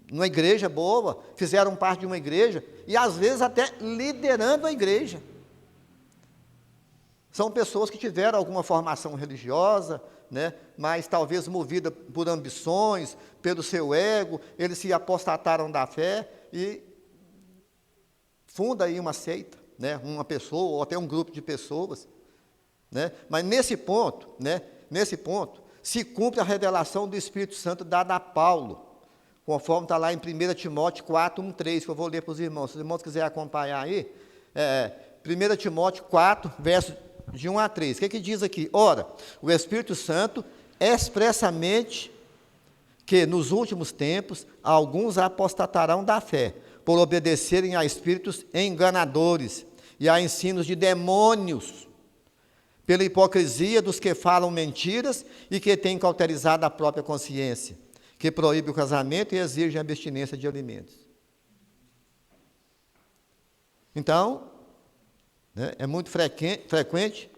numa igreja boa, fizeram parte de uma igreja, e, às vezes, até liderando a igreja. São pessoas que tiveram alguma formação religiosa, né, mas talvez movida por ambições, pelo seu ego, eles se apostataram da fé e funda aí uma seita, né, uma pessoa ou até um grupo de pessoas, né? Mas nesse ponto, né, se cumpre a revelação do Espírito Santo dada a Paulo, conforme está lá em 1 Timóteo 4, 1, 3, que eu vou ler para os irmãos. Se os irmãos quiserem acompanhar aí, 1 Timóteo 4, versos de 1 a 3. O que diz aqui? Ora, o Espírito Santo expressamente que nos últimos tempos alguns apostatarão da fé, por obedecerem a espíritos enganadores e a ensinos de demônios, pela hipocrisia dos que falam mentiras e que têm cauterizado a própria consciência, que proíbe o casamento e exige a abstinência de alimentos. Então, né, é muito frequente,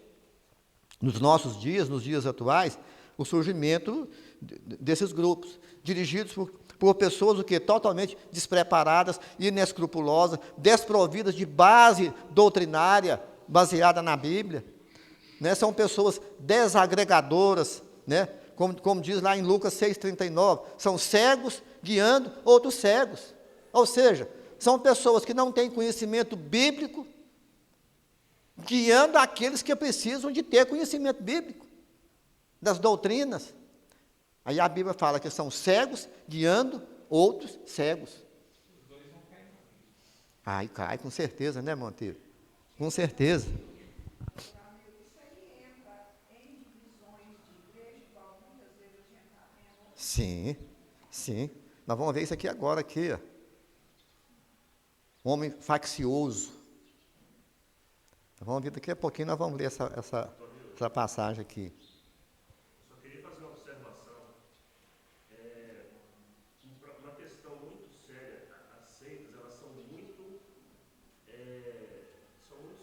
nos nossos dias, nos dias atuais, o surgimento desses grupos, dirigidos por pessoas totalmente despreparadas, inescrupulosas, desprovidas de base doutrinária baseada na Bíblia, né? São pessoas desagregadoras, né? Como diz lá em Lucas 6,39, são cegos guiando outros cegos. Ou seja, são pessoas que não têm conhecimento bíblico, guiando aqueles que precisam de ter conhecimento bíblico, das doutrinas. Aí a Bíblia fala que são cegos guiando outros cegos. Os dois vão cair. Ai, cai, com certeza, né, Monteiro? Com certeza. Isso aí entra em divisões de igreja, igual muitas vezes a gente está vendo. Sim, sim. Nós vamos ver isso aqui agora, aqui, ó. Homem faccioso. Nós vamos ver daqui a pouquinho, nós vamos ler essa passagem aqui. Só queria fazer uma observação. Uma questão muito séria. As seitas, elas são muito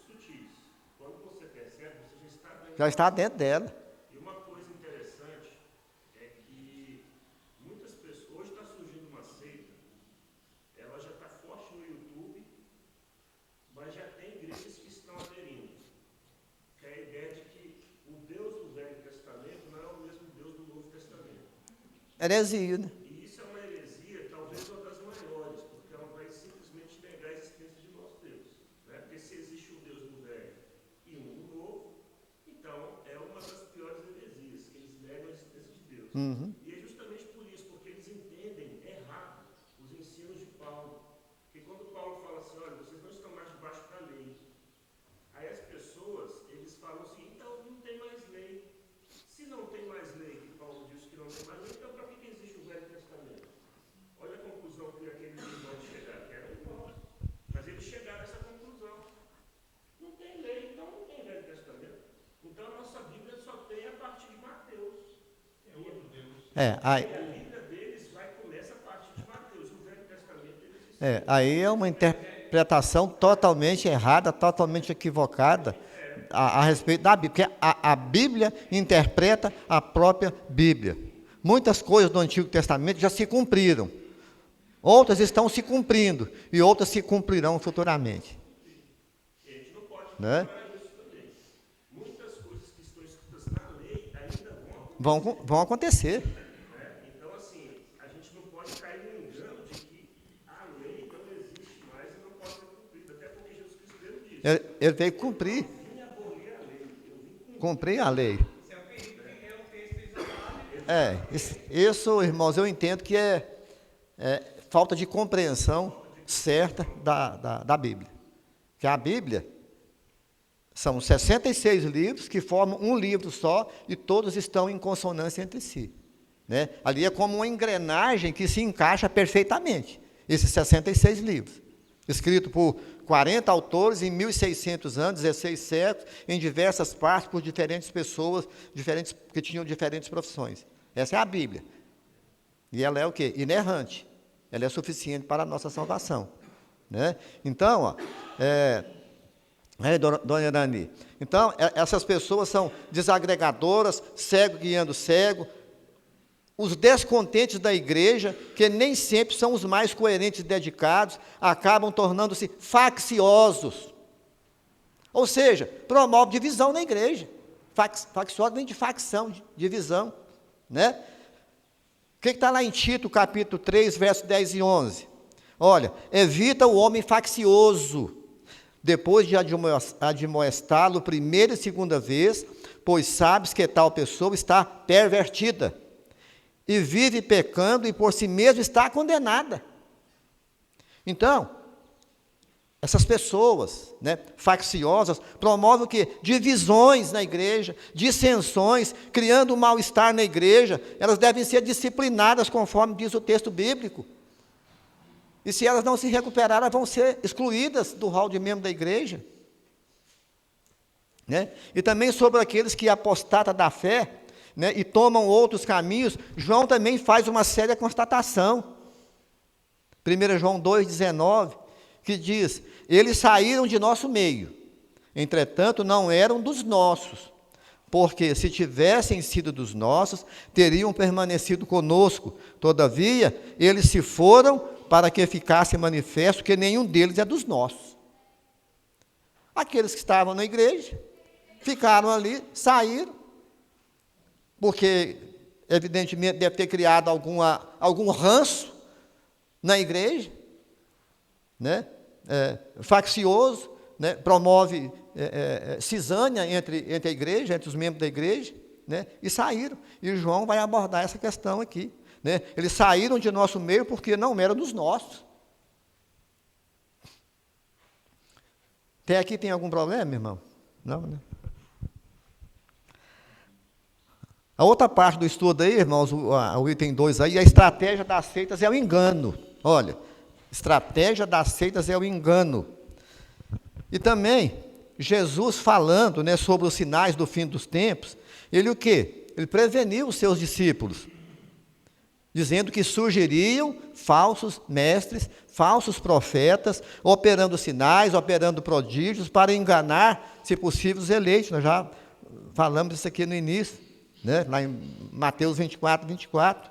sutis. Quando você percebe, você Já está dentro dela. E uma coisa interessante é que muitas pessoas, hoje está surgindo uma seita, ela já está forte no YouTube, mas já tem igrejas que estão aderindo. Que é a ideia de que o Deus do Velho Testamento não é o mesmo Deus do Novo Testamento. Heresia, né? E isso é uma heresia, talvez uma das maiores, porque ela vai simplesmente negar a existência de nosso Deus. Né? Porque se existe um Deus no Velho e um no Novo, então é uma das piores heresias, que eles negam a existência de Deus. Uhum. E é justamente por isso, porque eles entendem errado os ensinos de Paulo. Porque quando Paulo fala assim, olha, vocês não estão mais debaixo da lei. Aí as pessoas, eles falam assim, então não tem mais lei. Se não tem mais lei, que Paulo diz que não tem mais lei, então para que existe o Velho Testamento? Olha a conclusão que aqueles irmãos chegaram, que eram irmãos. Mas eles chegaram a essa conclusão. Não tem lei, então não tem Velho Testamento. Então a nossa Bíblia só tem a partir de Mateus. É outro Deus. Aí, A Bíblia deles começa a partir de Mateus. No Velho Testamento eles aí é uma interpretação totalmente errada, totalmente equivocada a respeito da Bíblia, porque a Bíblia interpreta a própria Bíblia. Muitas coisas do Antigo Testamento já se cumpriram, outras estão se cumprindo e outras se cumprirão futuramente. A gente não pode Né? comparar isso também. Muitas coisas que estão escritas na lei ainda vão acontecer. Vão acontecer. Então, assim, a gente não pode cair no engano de que a lei não existe mais e não pode ser cumprida, até porque Jesus Cristo mesmo disse. Ele veio cumprir. Vim abolir a lei, eu vim Cumprir a lei. Isso é o perigo de ler o texto isolado. Isso, irmãos, eu entendo que é falta de compreensão certa da Bíblia. Que a Bíblia são 66 livros que formam um livro só e todos estão em consonância entre si. Né? Ali é como uma engrenagem que se encaixa perfeitamente, esses 66 livros. Escrito por 40 autores em 1.600 anos, 16 séculos, em diversas partes, por diferentes pessoas, que tinham diferentes profissões. Essa é a Bíblia. E ela é o quê? Inerrante. Ela é suficiente para a nossa salvação. Né? Então, dona Irani, então, essas pessoas são desagregadoras, cego guiando cego, os descontentes da igreja, que nem sempre são os mais coerentes e dedicados, acabam tornando-se facciosos. Ou seja, promove divisão na igreja. Faccioso vem de facção, de divisão. Né? O que está lá em Tito, capítulo 3, versos 10 e 11? Olha, evita o homem faccioso, depois de admoestá-lo primeira e segunda vez, pois sabes que tal pessoa está pervertida, e vive pecando e por si mesmo está condenada. Então, essas pessoas, né, facciosas, promovem o quê? Divisões na igreja, dissensões, criando um mal-estar na igreja. Elas devem ser disciplinadas, conforme diz o texto bíblico. E se elas não se recuperarem, elas vão ser excluídas do hall de membro da igreja. Né? E também sobre aqueles que apostatam da fé, né, e tomam outros caminhos, João também faz uma séria constatação. 1 João 2,19, que diz: eles saíram de nosso meio, entretanto não eram dos nossos, porque se tivessem sido dos nossos, teriam permanecido conosco. Todavia, eles se foram para que ficasse manifesto que nenhum deles é dos nossos. Aqueles que estavam na igreja, ficaram ali, saíram, porque, evidentemente, deve ter criado algum ranço na igreja, né? Faccioso, né? Promove cisânia entre a igreja, entre os membros da igreja, né? E saíram. E João vai abordar essa questão aqui. Né? Eles saíram de nosso meio porque não eram dos nossos. Até aqui tem algum problema, irmão? Não, né? A outra parte do estudo aí, irmãos, o item 2 aí, a estratégia das seitas é o engano. Olha, estratégia das seitas é o engano. E também, Jesus falando, né, sobre os sinais do fim dos tempos, ele o quê? Ele preveniu os seus discípulos, dizendo que surgiriam falsos mestres, falsos profetas, operando sinais, operando prodígios, para enganar, se possível, os eleitos. Nós já falamos disso aqui no início, né? Lá em Mateus 24, 24.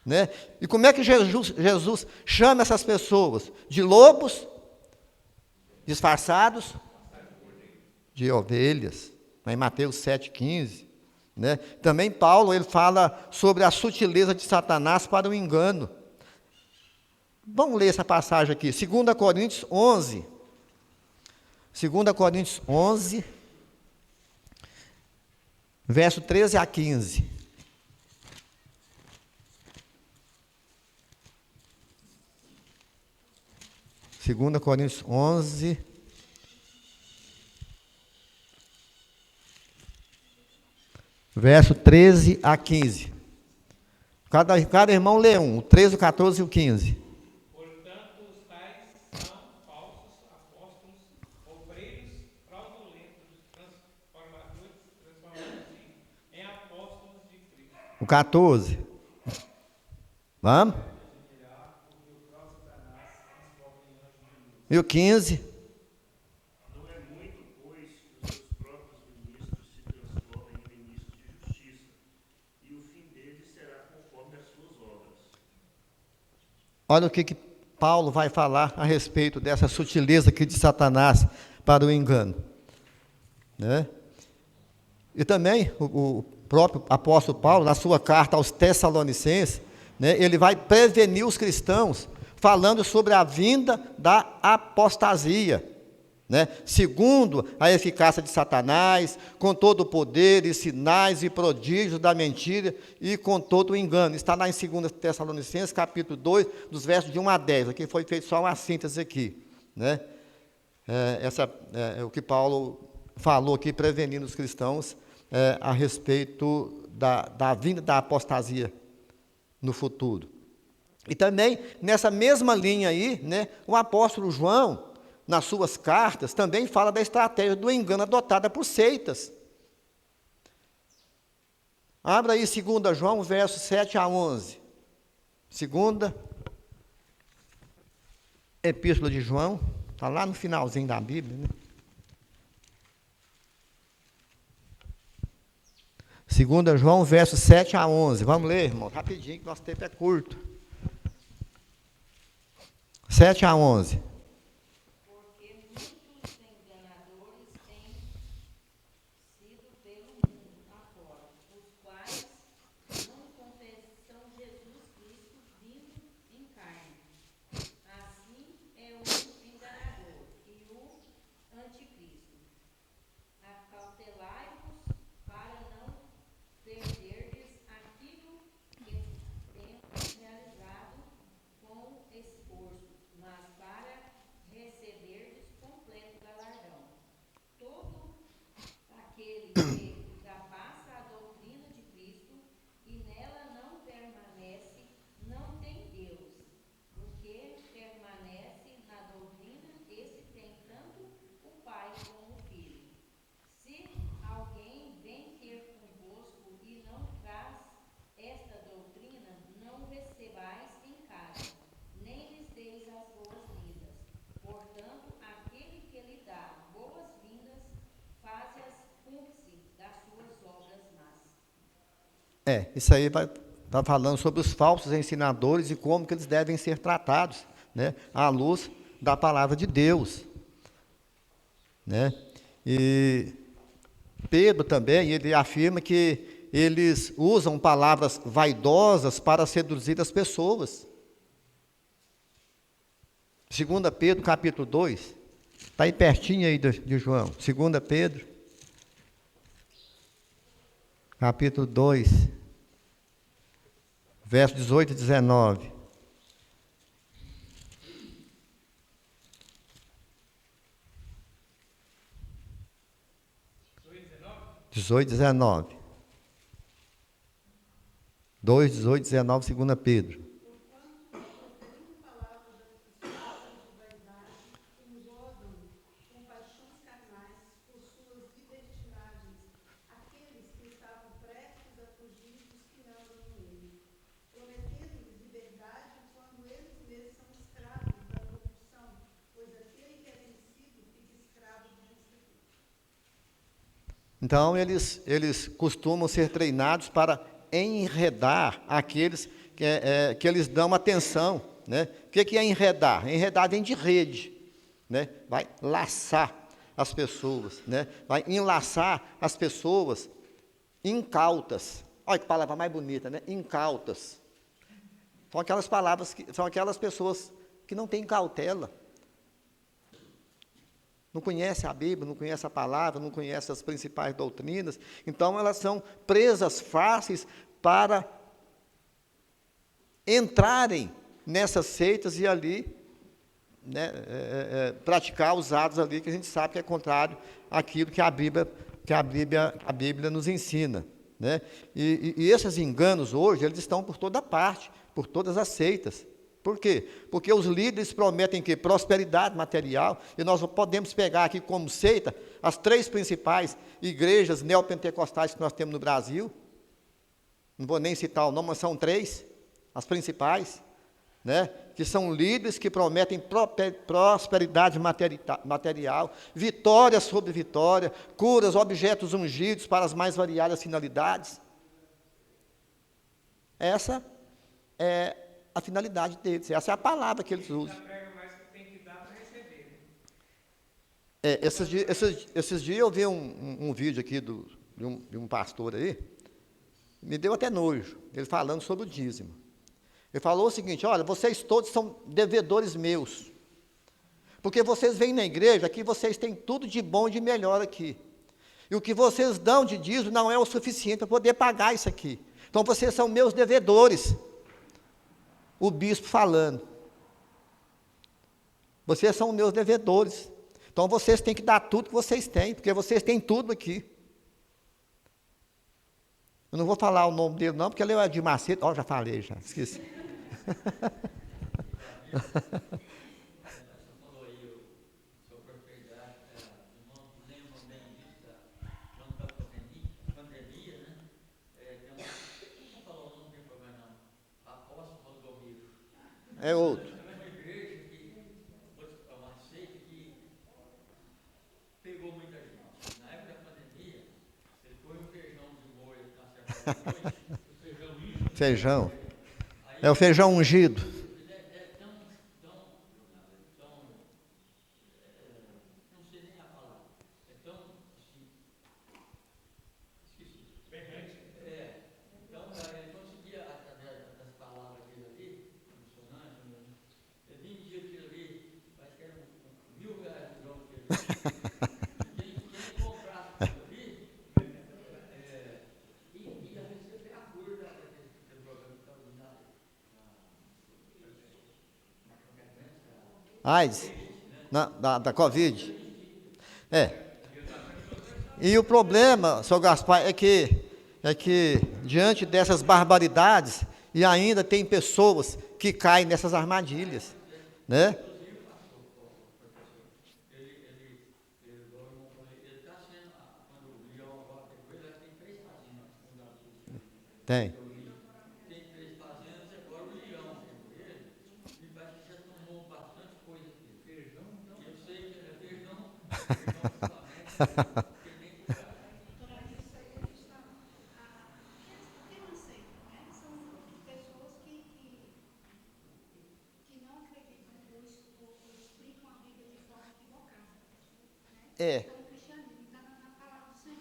Né? E como é que Jesus chama essas pessoas? De lobos, disfarçados de ovelhas, lá em Mateus 7,15. Né? Também Paulo, ele fala sobre a sutileza de Satanás para o engano. Vamos ler essa passagem aqui, 2 Coríntios 11. 2 Coríntios 11, verso 13 a 15. Segunda Coríntios 11, verso 13 a 15. Cada irmão lê um, o 13, o 14 e o 15. Portanto, os tais são falsos apóstolos, obreiros fraudulentos, transformadores em apóstolos de Cristo. O 14. Vamos? E o 15? Não é muito, pois, que os seus próprios ministros se transformem em ministros de justiça, e o fim deles será conforme as suas obras. Olha o que Paulo vai falar a respeito dessa sutileza aqui de Satanás para o engano. Né? E também o próprio apóstolo Paulo, na sua carta aos Tessalonicenses, né, ele vai prevenir os cristãos, falando sobre a vinda da apostasia, né, segundo a eficácia de Satanás, com todo o poder e sinais e prodígios da mentira e com todo o engano. Está lá em 2 Tessalonicenses, capítulo 2, dos versos de 1 a 10. Aqui foi feito só uma síntese aqui. Né? É o que Paulo falou aqui, prevenindo os cristãos a respeito da vinda da apostasia no futuro. E também, nessa mesma linha aí, né, o apóstolo João, nas suas cartas, também fala da estratégia do engano adotada por seitas. Abra aí 2 João, versos 7 a 11. Segunda Epístola de João, está lá no finalzinho da Bíblia, né? 2 João, versos 7 a 11. Vamos ler, irmão, rapidinho, que nosso tempo é curto. 7 a 11. Porque muitos enganadores têm sido pelo mundo afora, os quais não confessam Jesus Cristo vindo em carne. Assim é o enganador e o anticristo. Acautelai-vos para não perderdes aquilo que temos realizado com esforço, mas para receberdes completo galardão. Todo aquele que ultrapassa a doutrina de Cristo e nela não permanece, não tem Deus. O que permanece na doutrina, esse tem tanto o Pai como o Filho. Se alguém vem ter convosco e não traz esta doutrina, não o recebais em casa, nem lhes deis as boas-vindas. Portanto, aquele que lhe dá boas-vindas, faze-as cúmplice das suas obras más. Isso aí está falando sobre os falsos ensinadores e como que eles devem ser tratados, né, à luz da palavra de Deus. Né? E Pedro também, ele afirma que eles usam palavras vaidosas para seduzir as pessoas. 2 Pedro, capítulo 2, está aí pertinho aí de João. 2 Pedro, capítulo 2, versos 18 e 19. 18, 19. 2, 18, 19, 2 Pedro. Porquanto, proferindo palavra da justiça de vaidade, engodam com paixões carnais por suas libertinagens aqueles que estavam prestes a fugir dos que andam nele, prometendo-lhes liberdade quando eles mesmos são escravos da corrupção, pois aquele que é vencido fica escravo do vencedor. Então, eles costumam ser treinados para enredar aqueles que eles dão atenção. Né? O que é enredar? Enredar vem de rede. Né? Vai laçar as pessoas. Né? Vai enlaçar as pessoas incautas. Olha que palavra mais bonita, né? Incautas. São aquelas palavras, são aquelas pessoas que não têm cautela. Não conhece a Bíblia, não conhece a palavra, não conhece as principais doutrinas. Então, elas são presas fáceis para entrarem nessas seitas e ali, né, praticar os atos ali que a gente sabe que é contrário àquilo que a Bíblia nos ensina. Né? E esses enganos hoje, eles estão por toda parte, por todas as seitas. Por quê? Porque os líderes prometem que prosperidade material, e nós podemos pegar aqui como seita as 3 principais igrejas neopentecostais que nós temos no Brasil. Não vou nem citar o nome, mas são 3. as principais, né? Que são líderes que prometem prosperidade material, vitória sobre vitória, curas, objetos ungidos para as mais variadas finalidades. Essa é a finalidade deles, essa é a palavra que eles usam. Esses dias eu vi um vídeo aqui de um pastor aí, me deu até nojo, ele falando sobre o dízimo. Ele falou o seguinte: olha, vocês todos são devedores meus, porque vocês vêm na igreja, aqui vocês têm tudo de bom e de melhor aqui, e o que vocês dão de dízimo não é o suficiente para poder pagar isso aqui, então vocês são meus devedores. O bispo falando, vocês são meus devedores, então vocês têm que dar tudo que vocês têm, porque vocês têm tudo aqui. Eu não vou falar o nome dele não, porque ele é de Macedo. Ó, já falei, já, esqueci. É outro. Feijão. É o feijão ungido. AIDS, da Covid. E o problema, senhor Gaspar, é que diante dessas barbaridades, e ainda tem pessoas que caem nessas armadilhas, né? Tem. É. O cristianismo está na palavra do Senhor.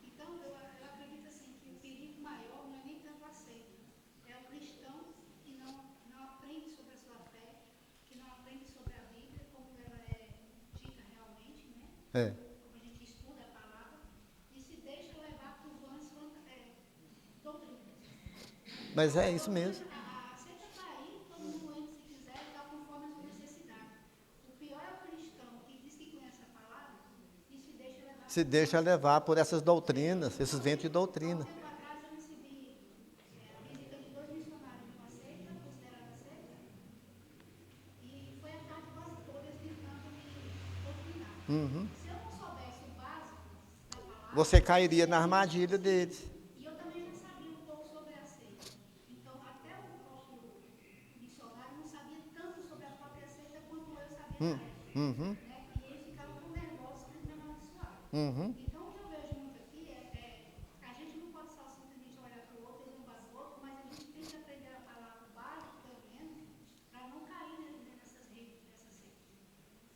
Então, eu acredito assim, que o perigo maior não é nem tanto a seita, é o cristão que não aprende sobre a sua fé, que não aprende sobre a Bíblia, como ela é dita realmente, né? Como a gente estuda a palavra, e se deixa levar por vãs doutrinas. Mas é isso mesmo. A seita está aí, todo mundo entra se quiser, está conforme a sua necessidade. O pior é o cristão que diz que conhece a palavra e se deixa levar por essas doutrinas, esses ventos de doutrina. Um tempo atrás eu recebi a visita de 2 missionários de uma seita, considerada seita, e foi a tarde quase toda eles tentando me doutrinar. Se eu não soubesse o básico da palavra, Você cairia na armadilha deles. e eu também não sabia um pouco sobre a seita. Então, até o próprio missionário não sabia tanto sobre a própria seita quanto eu sabia na época. Né? E eles ficavam com nervosos que me amaldiçoaram. Então, o que eu vejo muito aqui a gente não pode só simplesmente olhar para o outro e zombar do outro, mas a gente tem que aprender a palavra básica, pelo menos, para não cair nessas redes, nessas seitas.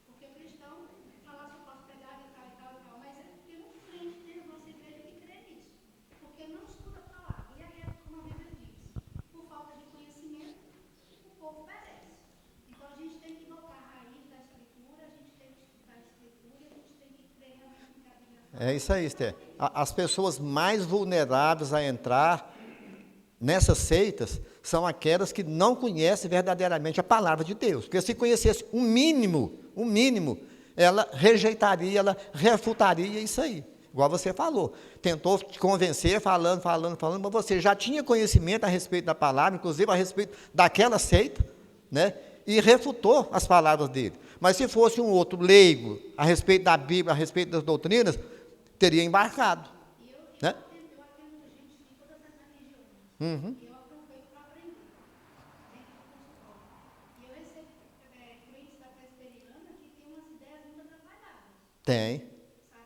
Porque o cristão fala só prosperidade e tal, mas é porque não crente dentro da nossa igreja que crê nisso. Porque não estuda a palavra. E aí, como a Bíblia diz, por falta de conhecimento, o povo perece. Então, a gente tem que voltar à raiz da Escritura, a gente tem que estudar a Escritura, a gente tem que crer realmente no que a Bíblia fala. É isso aí, Esther. As pessoas mais vulneráveis a entrar nessas seitas são aquelas que não conhecem verdadeiramente a palavra de Deus. Porque se conhecesse o mínimo, ela rejeitaria, ela refutaria isso aí. Igual você falou. Tentou te convencer, falando, mas você já tinha conhecimento a respeito da palavra, inclusive a respeito daquela seita, né? E refutou as palavras dele. Mas se fosse um outro leigo a respeito da Bíblia, a respeito das doutrinas, teria embarcado. Né? Eu atendo gente de todas as religiões. E eu aproveito para aprender. Tem. sabe?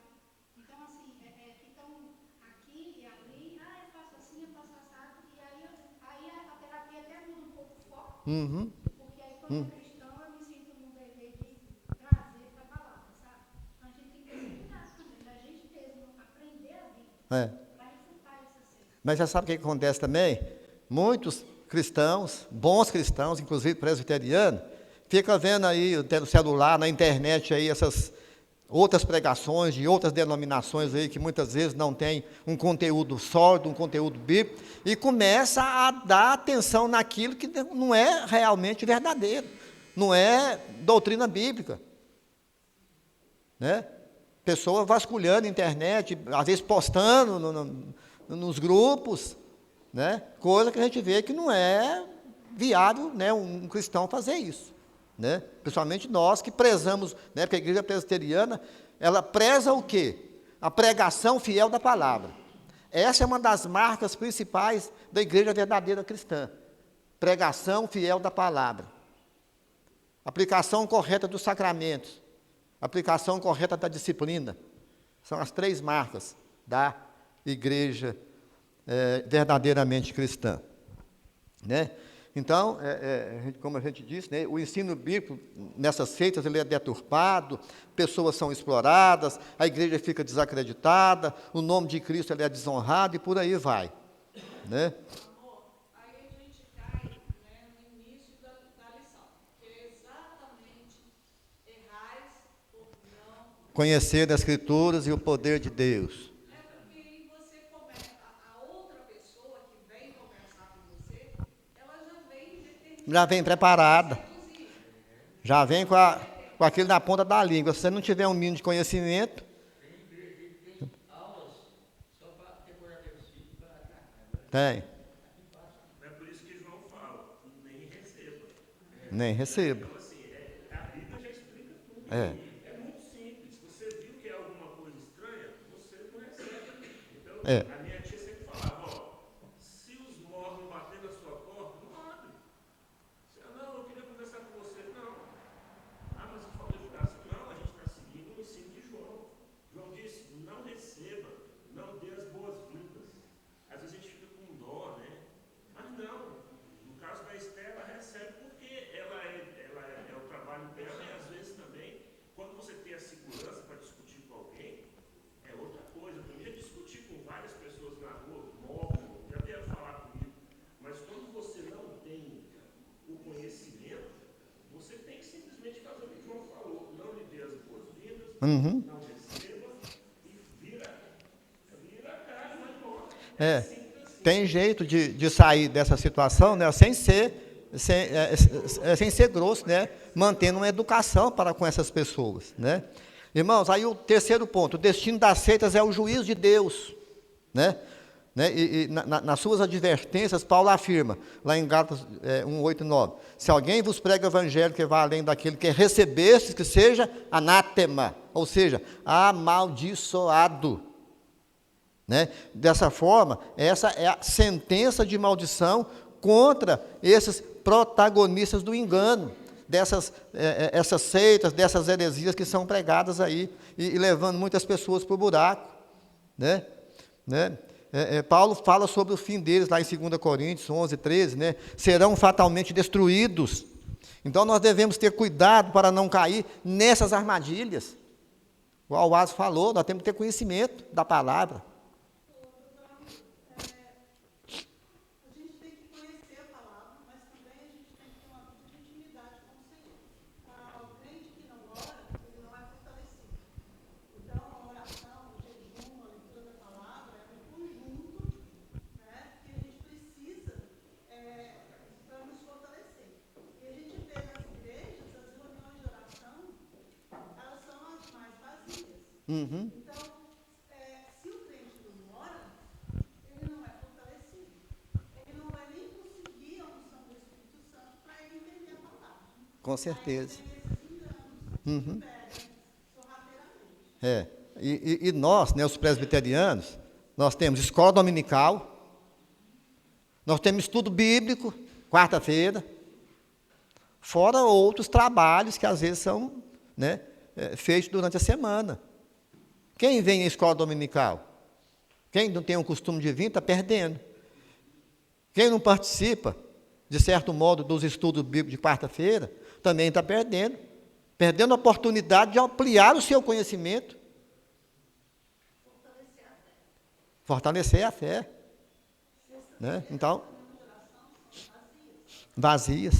Então, assim, ficam aqui e ali, eu faço assim, eu faço assado, e aí a terapia até muda um pouco o foco, Uhum. porque aí quando é cristão eu me sinto no dever de trazer para a palavra, sabe? Então a gente tem que ter esse cuidado também, da gente mesmo aprender a Bíblia, É. para refutar essas coisas. Mas já sabe o que acontece também? Muitos cristãos, bons cristãos, inclusive presbiterianos, ficam vendo aí no celular, na internet aí essas outras pregações de outras denominações aí que muitas vezes não tem um conteúdo sólido, um conteúdo bíblico, e começa a dar atenção naquilo que não é realmente verdadeiro, não é doutrina bíblica, né? Pessoa vasculhando a internet, às vezes postando nos grupos, né? Coisa que a gente vê que não é viável, né, um cristão fazer isso, né? Principalmente nós que prezamos, né, porque a igreja presbiteriana, ela preza o quê? A pregação fiel da palavra. Essa é uma das marcas principais da igreja verdadeira cristã. Pregação fiel da palavra. Aplicação correta dos sacramentos. Aplicação correta da disciplina. São as 3 marcas da igreja verdadeiramente cristã, né? Então, como a gente disse, né, o ensino bíblico nessas seitas ele é deturpado, pessoas são exploradas, a igreja fica desacreditada, o nome de Cristo ele é desonrado e por aí vai, né? Aí a gente cai, né, no início da lição, que é exatamente errais por não. Conhecer as Escrituras e o poder de Deus. É porque aí você começa, a outra pessoa que vem conversar com você, ela Já vem preparada, já vem com aquilo na ponta da língua. Se você não tiver um mínimo de conhecimento, tem. É por isso que João fala, nem receba. Nem receba. Então, assim, a Bíblia já explica tudo. É. É muito simples. Você viu que é alguma coisa estranha, você não recebe. Então, É. a minha tia sempre falava, se os mormons bater na sua porta, não abre. Você, não, eu queria conversar com você. Não. Mas você falou de graça. Não, a gente está seguindo o ensino de João. João disse, não receba, não dê as boas-vindas. Às vezes a gente fica com dó, né? Mas não. No caso da Esther, ela recebe porque ela é o trabalho dela e às vezes também, quando você tem a segurança para discutir com alguém, é outra coisa. Eu ia discutir com várias pessoas na rua, móvel, já vieram falar comigo. Mas quando você não tem o conhecimento, você tem que simplesmente fazer o que o João falou. Não lhe dê as boas-vindas, Uhum. não receba e vira a cara e vai embora. É. Tem jeito de sair dessa situação, né, sem ser grosso, né, mantendo uma educação para com essas pessoas, né? Irmãos, aí o terceiro ponto, o destino das seitas é o juízo de Deus, né? E nas suas advertências, Paulo afirma, lá em Gálatas 1, 8 e 9, se alguém vos prega o evangelho que vai além daquele que recebestes, que seja anátema, ou seja, amaldiçoado. Né? Dessa forma, essa é a sentença de maldição contra esses protagonistas do engano, essas seitas, dessas heresias que são pregadas aí e levando muitas pessoas para o buraco. Né? Paulo fala sobre o fim deles lá em 2 Coríntios 11, 13, né? Serão fatalmente destruídos. Então nós devemos ter cuidado para não cair nessas armadilhas. O Alvaz falou, nós temos que ter conhecimento da palavra. A gente tem que conhecer a palavra, mas também a gente tem que ter uma vida de intimidade com o Senhor. O crente que não ora, ele não é fortalecido. Então, a oração, o jejum, a leitura da palavra é um conjunto, né, que a gente precisa para nos fortalecer. E a gente vê nas igrejas, as reuniões de oração, elas são as mais vazias. Uhum. Então, se o crente não ora, ele não é fortalecido. Ele não vai nem conseguir a unção do Espírito Santo para ele entender a palavra. Com certeza. Aí tem esses enganos Uhum. que pegam sorrateiramente. E nós, né, os presbiterianos, nós temos escola dominical, nós temos estudo bíblico, quarta-feira, fora outros trabalhos que às vezes são, né, feitos durante a semana. Quem vem à escola dominical? Quem não tem o costume de vir está perdendo. Quem não participa, de certo modo, dos estudos bíblicos de quarta-feira, também está perdendo. Perdendo a oportunidade de ampliar o seu conhecimento. Fortalecer a fé. Né? Então, vazias.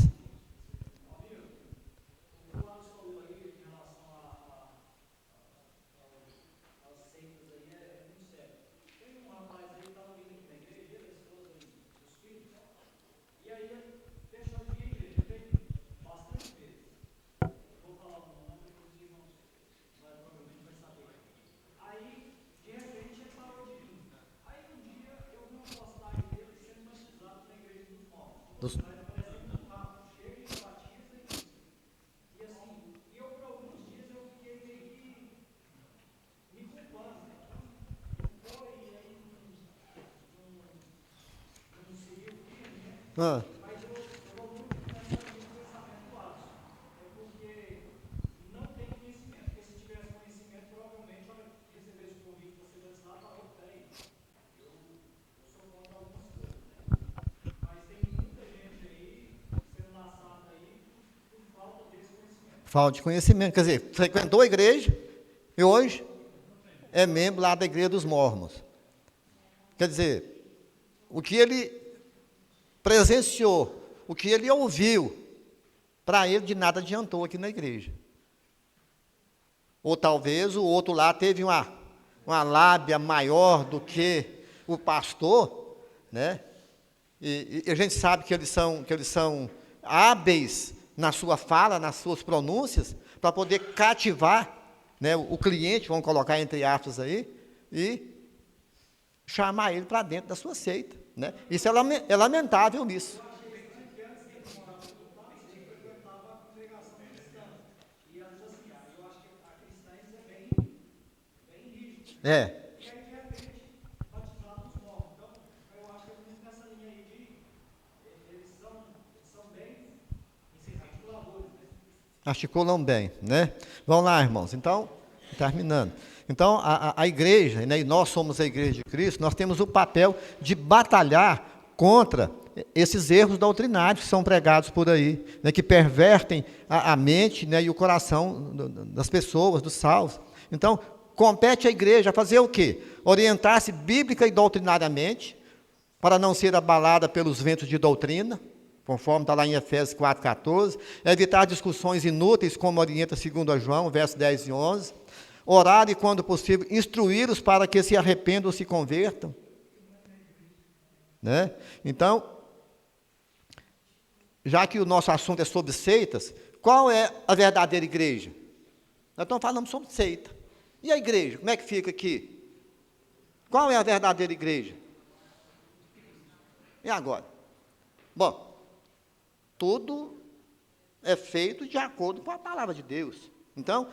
Dos- Ah, falta de conhecimento. Quer dizer, frequentou a igreja e hoje é membro lá da igreja dos Mormons. Quer dizer, o que ele presenciou, o que ele ouviu, para ele de nada adiantou aqui na igreja. Ou talvez o outro lá teve uma lábia maior do que o pastor, né? E a gente sabe que eles são hábeis na sua fala, nas suas pronúncias, para poder cativar, né, o cliente, vamos colocar entre aspas aí, e chamar ele para dentro da sua seita. Né? Isso é lamentável isso. É. Articulam bem, né? Vamos lá, irmãos. Então, terminando. Então, a igreja, né, e nós somos a igreja de Cristo, nós temos o papel de batalhar contra esses erros doutrinários que são pregados por aí, né, que pervertem a mente, né, e o coração das pessoas, dos salvos. Então, compete à igreja fazer o quê? Orientar-se bíblica e doutrinariamente, para não ser abalada pelos ventos de doutrina, conforme está lá em Efésios 4,14, evitar discussões inúteis, como orienta 2 João, versos 10 e 11, orar e, quando possível, instruí-los para que se arrependam ou se convertam. Né? Então, já que o nosso assunto é sobre seitas, qual é a verdadeira igreja? Nós estamos falando sobre seita. E a igreja, como é que fica aqui? Qual é a verdadeira igreja? E agora? Bom, tudo é feito de acordo com a palavra de Deus. Então,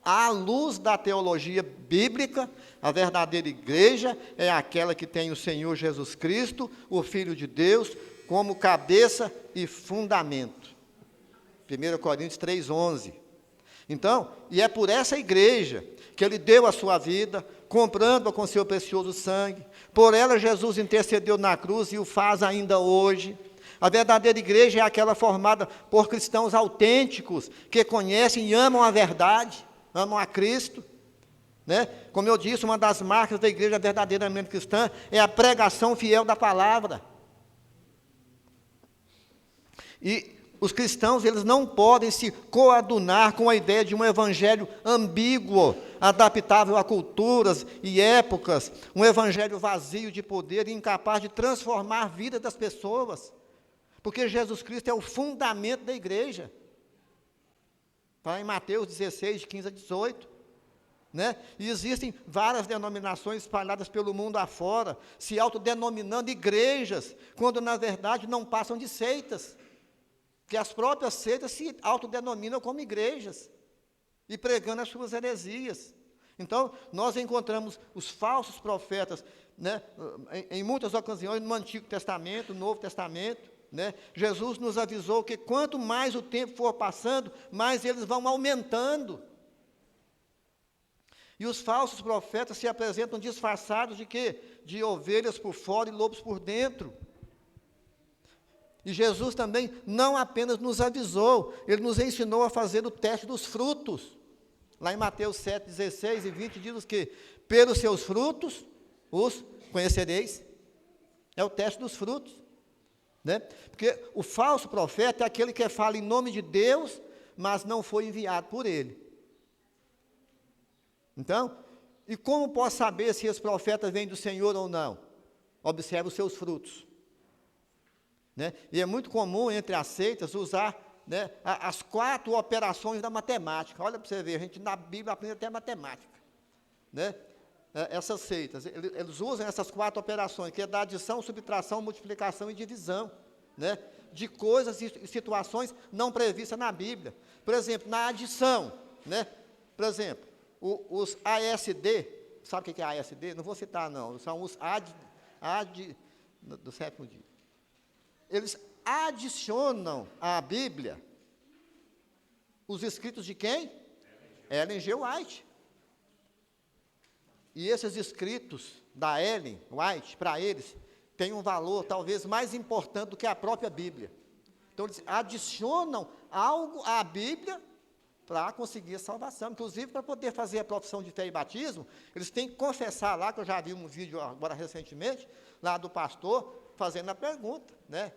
à luz da teologia bíblica, a verdadeira igreja é aquela que tem o Senhor Jesus Cristo, o Filho de Deus, como cabeça e fundamento. 1 Coríntios 3,11. Então, e é por essa igreja que ele deu a sua vida, comprando-a com seu precioso sangue. Por ela, Jesus intercedeu na cruz e o faz ainda hoje. A verdadeira igreja é aquela formada por cristãos autênticos, que conhecem e amam a verdade, amam a Cristo. Né? Como eu disse, uma das marcas da igreja verdadeiramente cristã é a pregação fiel da palavra. E os cristãos, eles não podem se coadunar com a ideia de um evangelho ambíguo, adaptável a culturas e épocas, um evangelho vazio de poder e incapaz de transformar a vida das pessoas. Porque Jesus Cristo é o fundamento da igreja. Está em Mateus 16, de 15 a 18. Né? E existem várias denominações espalhadas pelo mundo afora, se autodenominando igrejas, quando na verdade não passam de seitas. Que as próprias seitas se autodenominam como igrejas, e pregando as suas heresias. Então, nós encontramos os falsos profetas, né, em muitas ocasiões, no Antigo Testamento, no Novo Testamento. Né? Jesus nos avisou que quanto mais o tempo for passando, mais eles vão aumentando. E os falsos profetas se apresentam disfarçados de quê? De ovelhas por fora e lobos por dentro. E Jesus também não apenas nos avisou, ele nos ensinou a fazer o teste dos frutos. Lá em Mateus 7, 16 e 20 diz que pelos seus frutos os conhecereis. É o teste dos frutos. Né? Porque o falso profeta é aquele que fala em nome de Deus, mas não foi enviado por ele. Então, e como posso saber se esse profeta vem do Senhor ou não? Observe os seus frutos. Né? E é muito comum entre as seitas usar, né, as 4 operações da matemática. Olha para você ver, a gente na Bíblia aprende até matemática. Né? Essas seitas, eles usam essas 4 operações, que é da adição, subtração, multiplicação e divisão, né? De coisas e situações não previstas na Bíblia. Por exemplo, na adição, né? Por exemplo, os ASD, sabe o que é ASD? Não vou citar não, são os do sétimo dia. Eles adicionam à Bíblia os escritos de quem? Ellen G. White. E esses escritos da Ellen White, para eles, têm um valor talvez mais importante do que a própria Bíblia. Então, eles adicionam algo à Bíblia para conseguir a salvação. Inclusive, para poder fazer a profissão de fé e batismo, eles têm que confessar lá, que eu já vi um vídeo agora recentemente, lá do pastor, fazendo a pergunta, né?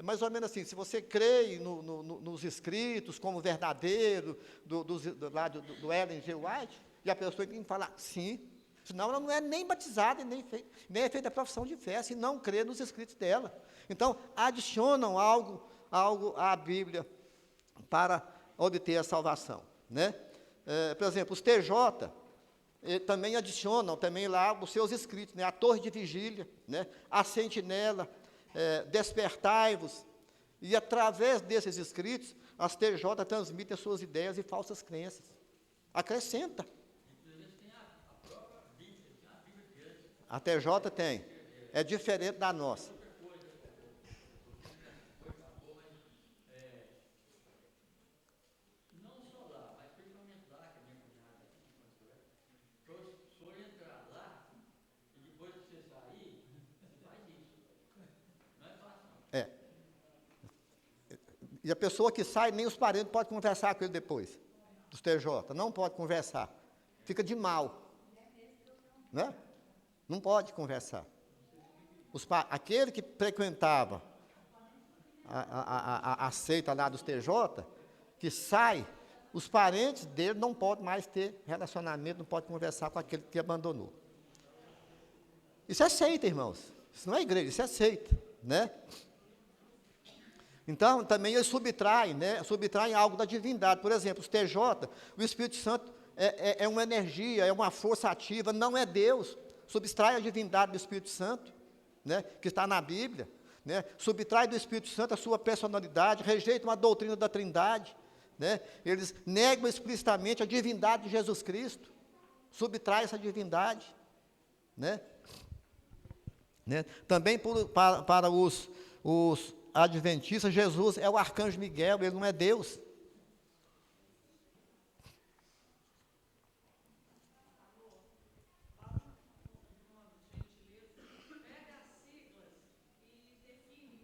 Mais ou menos assim, se você crê nos escritos como verdadeiro, do Ellen G. White, e a pessoa tem que falar sim, senão ela não é nem batizada, nem é feita a profissão de fé, se não crê nos escritos dela. Então, adicionam algo à Bíblia para obter a salvação. Né? Por exemplo, os TJ também adicionam também lá os seus escritos, né? A torre de vigília, né? A sentinela, despertai-vos, e através desses escritos, as TJ transmitem as suas ideias e falsas crenças. Acrescenta. A TJ tem, é diferente da nossa. E a pessoa que sai, nem os parentes podem conversar com ele depois, dos TJ, não pode conversar, fica de mal, né? Não pode conversar. Aquele que frequentava a seita lá dos TJ, que sai, os parentes dele não podem mais ter relacionamento, não podem conversar com aquele que abandonou. Isso é seita, irmãos, isso não é igreja, isso é seita, né? Então, também eles subtraem, né? Subtraem algo da divindade. Por exemplo, os TJ, o Espírito Santo é uma energia, é uma força ativa, não é Deus. Subtrai a divindade do Espírito Santo, né? Que está na Bíblia. Né? Subtrai do Espírito Santo a sua personalidade, rejeitam a doutrina da Trindade. Né? Eles negam explicitamente a divindade de Jesus Cristo. Subtrai essa divindade. Né? Né? Também para os adventistas, Jesus é o arcanjo Miguel, ele não é Deus.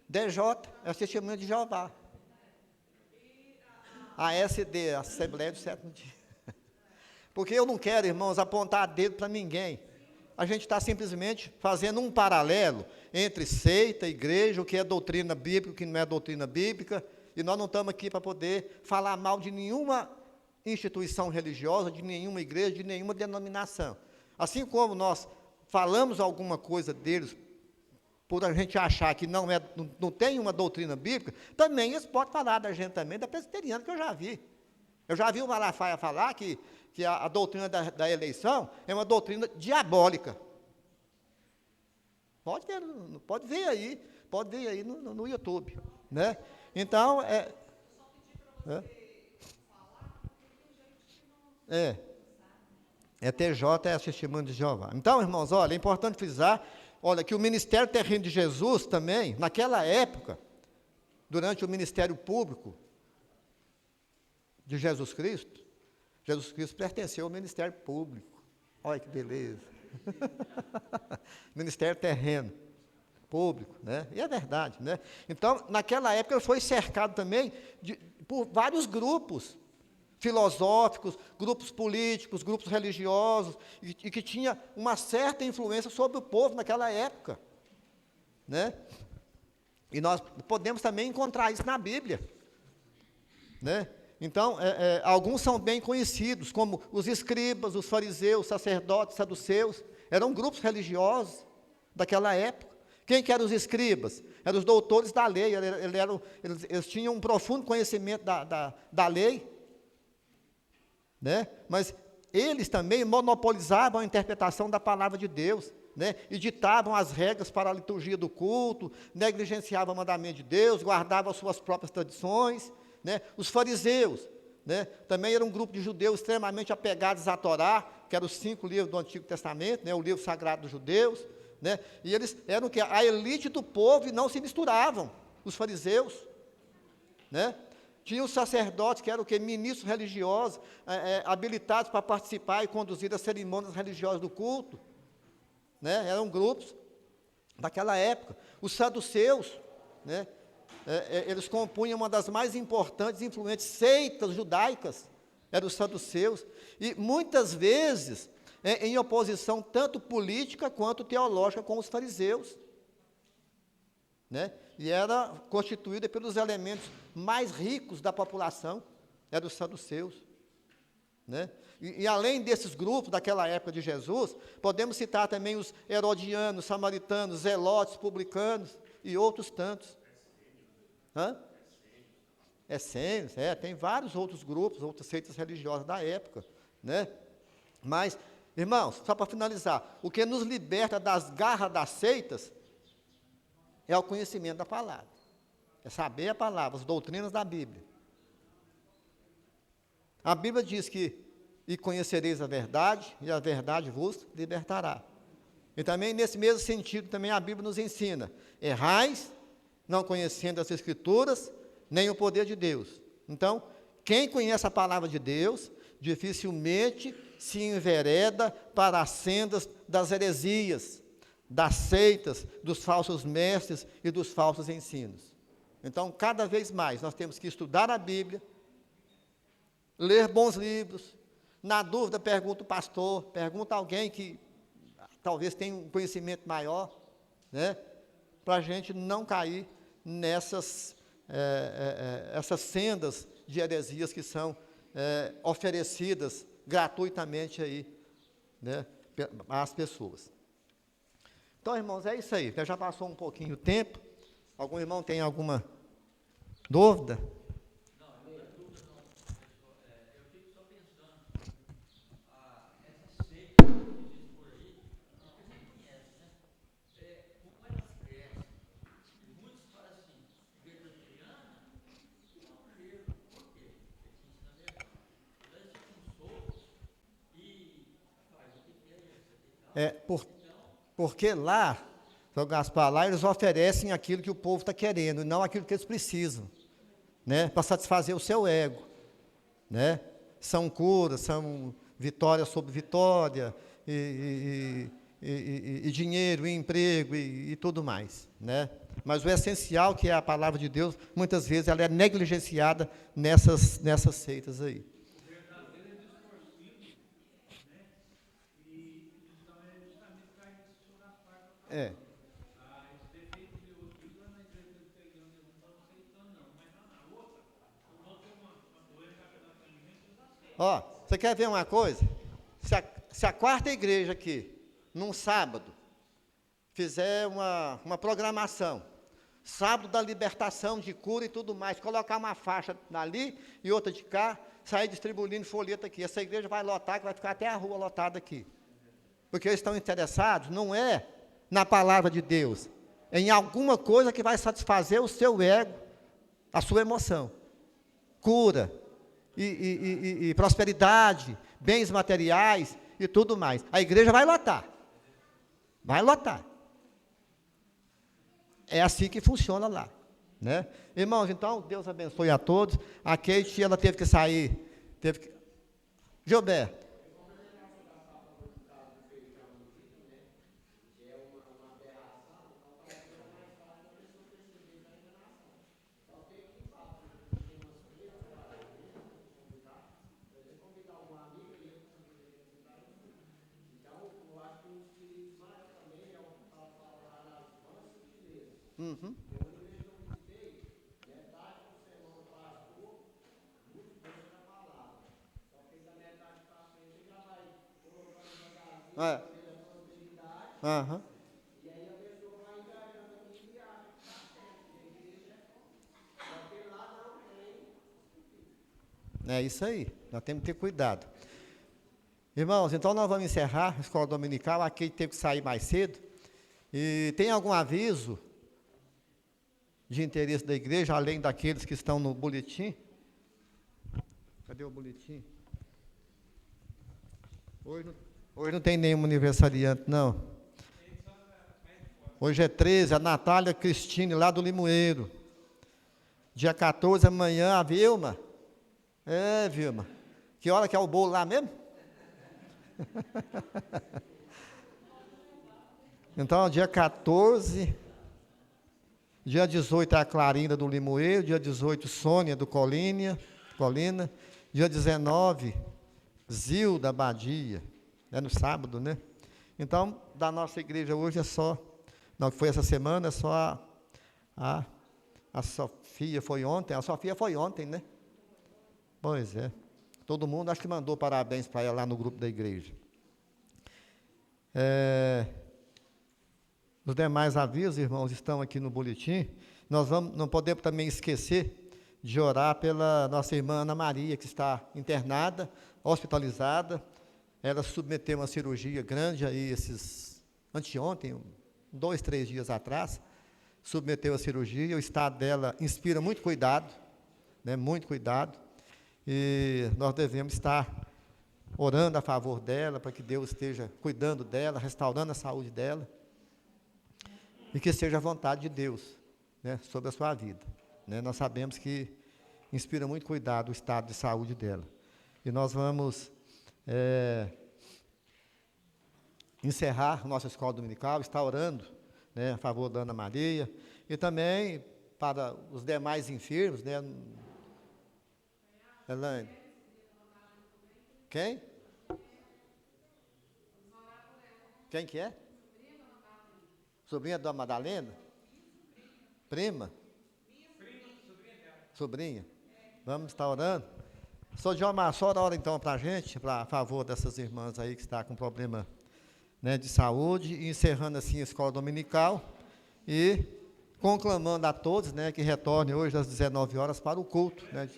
DJ é o Testemunho de Jeová. ASD, Assembleia do Sétimo Dia. Porque eu não quero, irmãos, apontar dedo para ninguém. A gente está simplesmente fazendo um paralelo entre seita, igreja, o que é doutrina bíblica, o que não é doutrina bíblica, e nós não estamos aqui para poder falar mal de nenhuma instituição religiosa, de nenhuma igreja, de nenhuma denominação. Assim como nós falamos alguma coisa deles, por a gente achar que não tem uma doutrina bíblica, também eles podem falar da gente também, da presbiteriana, que eu já vi. Eu já vi o Malafaia falar que a doutrina da eleição é uma doutrina diabólica. Pode ver aí no YouTube. Né? Então, TJ é Testemunho de Jeová. Então, irmãos, olha, é importante frisar, olha, que o ministério terreno de Jesus também, naquela época, durante o ministério público de Jesus Cristo, Jesus Cristo pertenceu ao ministério público. Olha que beleza. Ministério terreno, público, né? E é verdade, né? Então, naquela época, ele foi cercado também por vários grupos filosóficos, grupos políticos, grupos religiosos, e que tinha uma certa influência sobre o povo naquela época, né? E nós podemos também encontrar isso na Bíblia, né? Então, alguns são bem conhecidos, como os escribas, os fariseus, sacerdotes, saduceus, eram grupos religiosos daquela época. Quem que eram os escribas? Eram os doutores da lei, eles tinham um profundo conhecimento da lei, né? Mas eles também monopolizavam a interpretação da palavra de Deus, né? E ditavam as regras para a liturgia do culto, negligenciavam o mandamento de Deus, guardavam as suas próprias tradições, né? Os fariseus, né? Também era um grupo de judeus extremamente apegados à Torá, que eram os 5 livros do Antigo Testamento, né? O livro sagrado dos judeus, né? E eles eram o quê? A elite do povo e não se misturavam, os fariseus, né? Tinha os sacerdotes, que eram o quê? Ministros religiosos, habilitados para participar e conduzir as cerimônias religiosas do culto, né? Eram grupos daquela época. Os saduceus, né? Eles compunham uma das mais importantes e influentes seitas judaicas, eram os saduceus, e muitas vezes em oposição tanto política quanto teológica com os fariseus, né? E era constituída pelos elementos mais ricos da população, eram os saduceus, né? E além desses grupos daquela época de Jesus, podemos citar também os herodianos, samaritanos, zelotes, publicanos e outros tantos. Essênios, tem vários outros grupos, outras seitas religiosas da época, né? Mas, irmãos, só para finalizar, o que nos liberta das garras das seitas é o conhecimento da palavra, é saber a palavra, as doutrinas da Bíblia. A Bíblia diz que, e conhecereis a verdade, e a verdade vos libertará. E também, nesse mesmo sentido, também a Bíblia nos ensina, errais, não conhecendo as Escrituras, nem o poder de Deus. Então, quem conhece a palavra de Deus, dificilmente se envereda para as sendas das heresias, das seitas, dos falsos mestres e dos falsos ensinos. Então, cada vez mais, nós temos que estudar a Bíblia, ler bons livros, na dúvida, pergunta o pastor, pergunta alguém que talvez tenha um conhecimento maior, né? Para a gente não cair nessas essas sendas de heresias que são oferecidas gratuitamente aí, né, às pessoas. Então, irmãos, é isso aí. Já passou um pouquinho o tempo. Algum irmão tem alguma dúvida? Não, não é dúvida não. Eu fico só pensando, essas seitas que existem por aí, você conhece, né? Como elas crescem? E muitos falam assim, vegetariana, não jeito. Por quê? Eles ensinam a verdade. Eles ficam soltos e faz o que quer isso. Porque lá, São Gaspar, lá eles oferecem aquilo que o povo está querendo, e não aquilo que eles precisam, né? Para satisfazer o seu ego, né? São curas, são vitória sobre vitória, e dinheiro, e emprego, e tudo mais, né? Mas o essencial, que é a palavra de Deus, muitas vezes ela é negligenciada nessas seitas aí. O verdadeiro é distorcido, né? E então é justamente para a gente chorar a parte. Esse defeito de hoje, lá na igreja pegando, eu não estava aceitando, não. Mas lá na outra, eu vou ter uma doença que ela tem em mente, eu aceito. Ó, você quer ver uma coisa? Se a quarta igreja aqui, num sábado, fizer uma programação, sábado da libertação, de cura e tudo mais, colocar uma faixa dali e outra de cá, sair distribuindo folheto aqui, essa igreja vai lotar, que vai ficar até a rua lotada aqui. Porque eles estão interessados, não é na palavra de Deus, é em alguma coisa que vai satisfazer o seu ego, a sua emoção. Cura, e prosperidade, bens materiais e tudo mais. A igreja vai lotar. Vai lotar. É assim que funciona lá, né? Irmãos, então, Deus abençoe a todos. A Kate, ela teve que sair, Gilberto. Uhum. É. Aham. É isso aí, nós temos que ter cuidado. Irmãos, então nós vamos encerrar a escola dominical. Aqui teve que sair mais cedo. E tem algum aviso de interesse da igreja, além daqueles que estão no boletim? Cadê o boletim? Hoje não tem nenhum aniversariante, não. Hoje é 13, a Natália Cristine, lá do Limoeiro. Dia 14, amanhã, a Vilma. É, Vilma. Que hora que é o bolo lá mesmo? Então, dia 14, dia 18 é a Clarinda do Limoeiro, dia 18 Sônia do Colina, dia 19 Zilda Badia, é no sábado, né? Então, da nossa igreja hoje é só, não, que foi essa semana, é só a Sofia foi ontem, né? Pois é. Todo mundo acho que mandou parabéns para ela lá no grupo da igreja. Os demais avisos, irmãos, estão aqui no boletim. Não podemos também esquecer de orar pela nossa irmã Ana Maria, que está internada, hospitalizada. Ela submeteu uma cirurgia grande aí anteontem, 2, 3 dias atrás, submeteu a cirurgia. O estado dela inspira muito cuidado, né, muito cuidado. E nós devemos estar orando a favor dela, para que Deus esteja cuidando dela, restaurando a saúde dela, e que seja a vontade de Deus, né, sobre a sua vida. Né? Nós sabemos que inspira muito cuidado o estado de saúde dela. E nós vamos encerrar nossa escola dominical, estar orando, né, a favor da Ana Maria, e também para os demais enfermos, né? Elaine. Quem? Quem que é? Sobrinha da Madalena? Prima? Sobrinha. Vamos estar orando? Sou Diomar, só ora então para a gente, a favor dessas irmãs aí que está com problema, né, de saúde, e encerrando assim a escola dominical e conclamando a todos, né, que retornem hoje às 19 horas para o culto, né?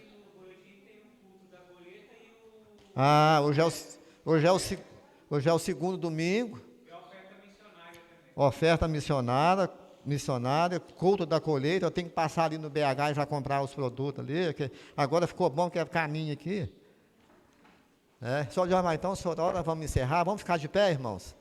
Hoje é o segundo domingo. E a oferta missionária também. Oferta missionária, culto da colheita. Eu tenho que passar ali no BH e já comprar os produtos ali, que agora ficou bom que é caminho aqui. Só de mais então, senhora, vamos encerrar, vamos ficar de pé, irmãos?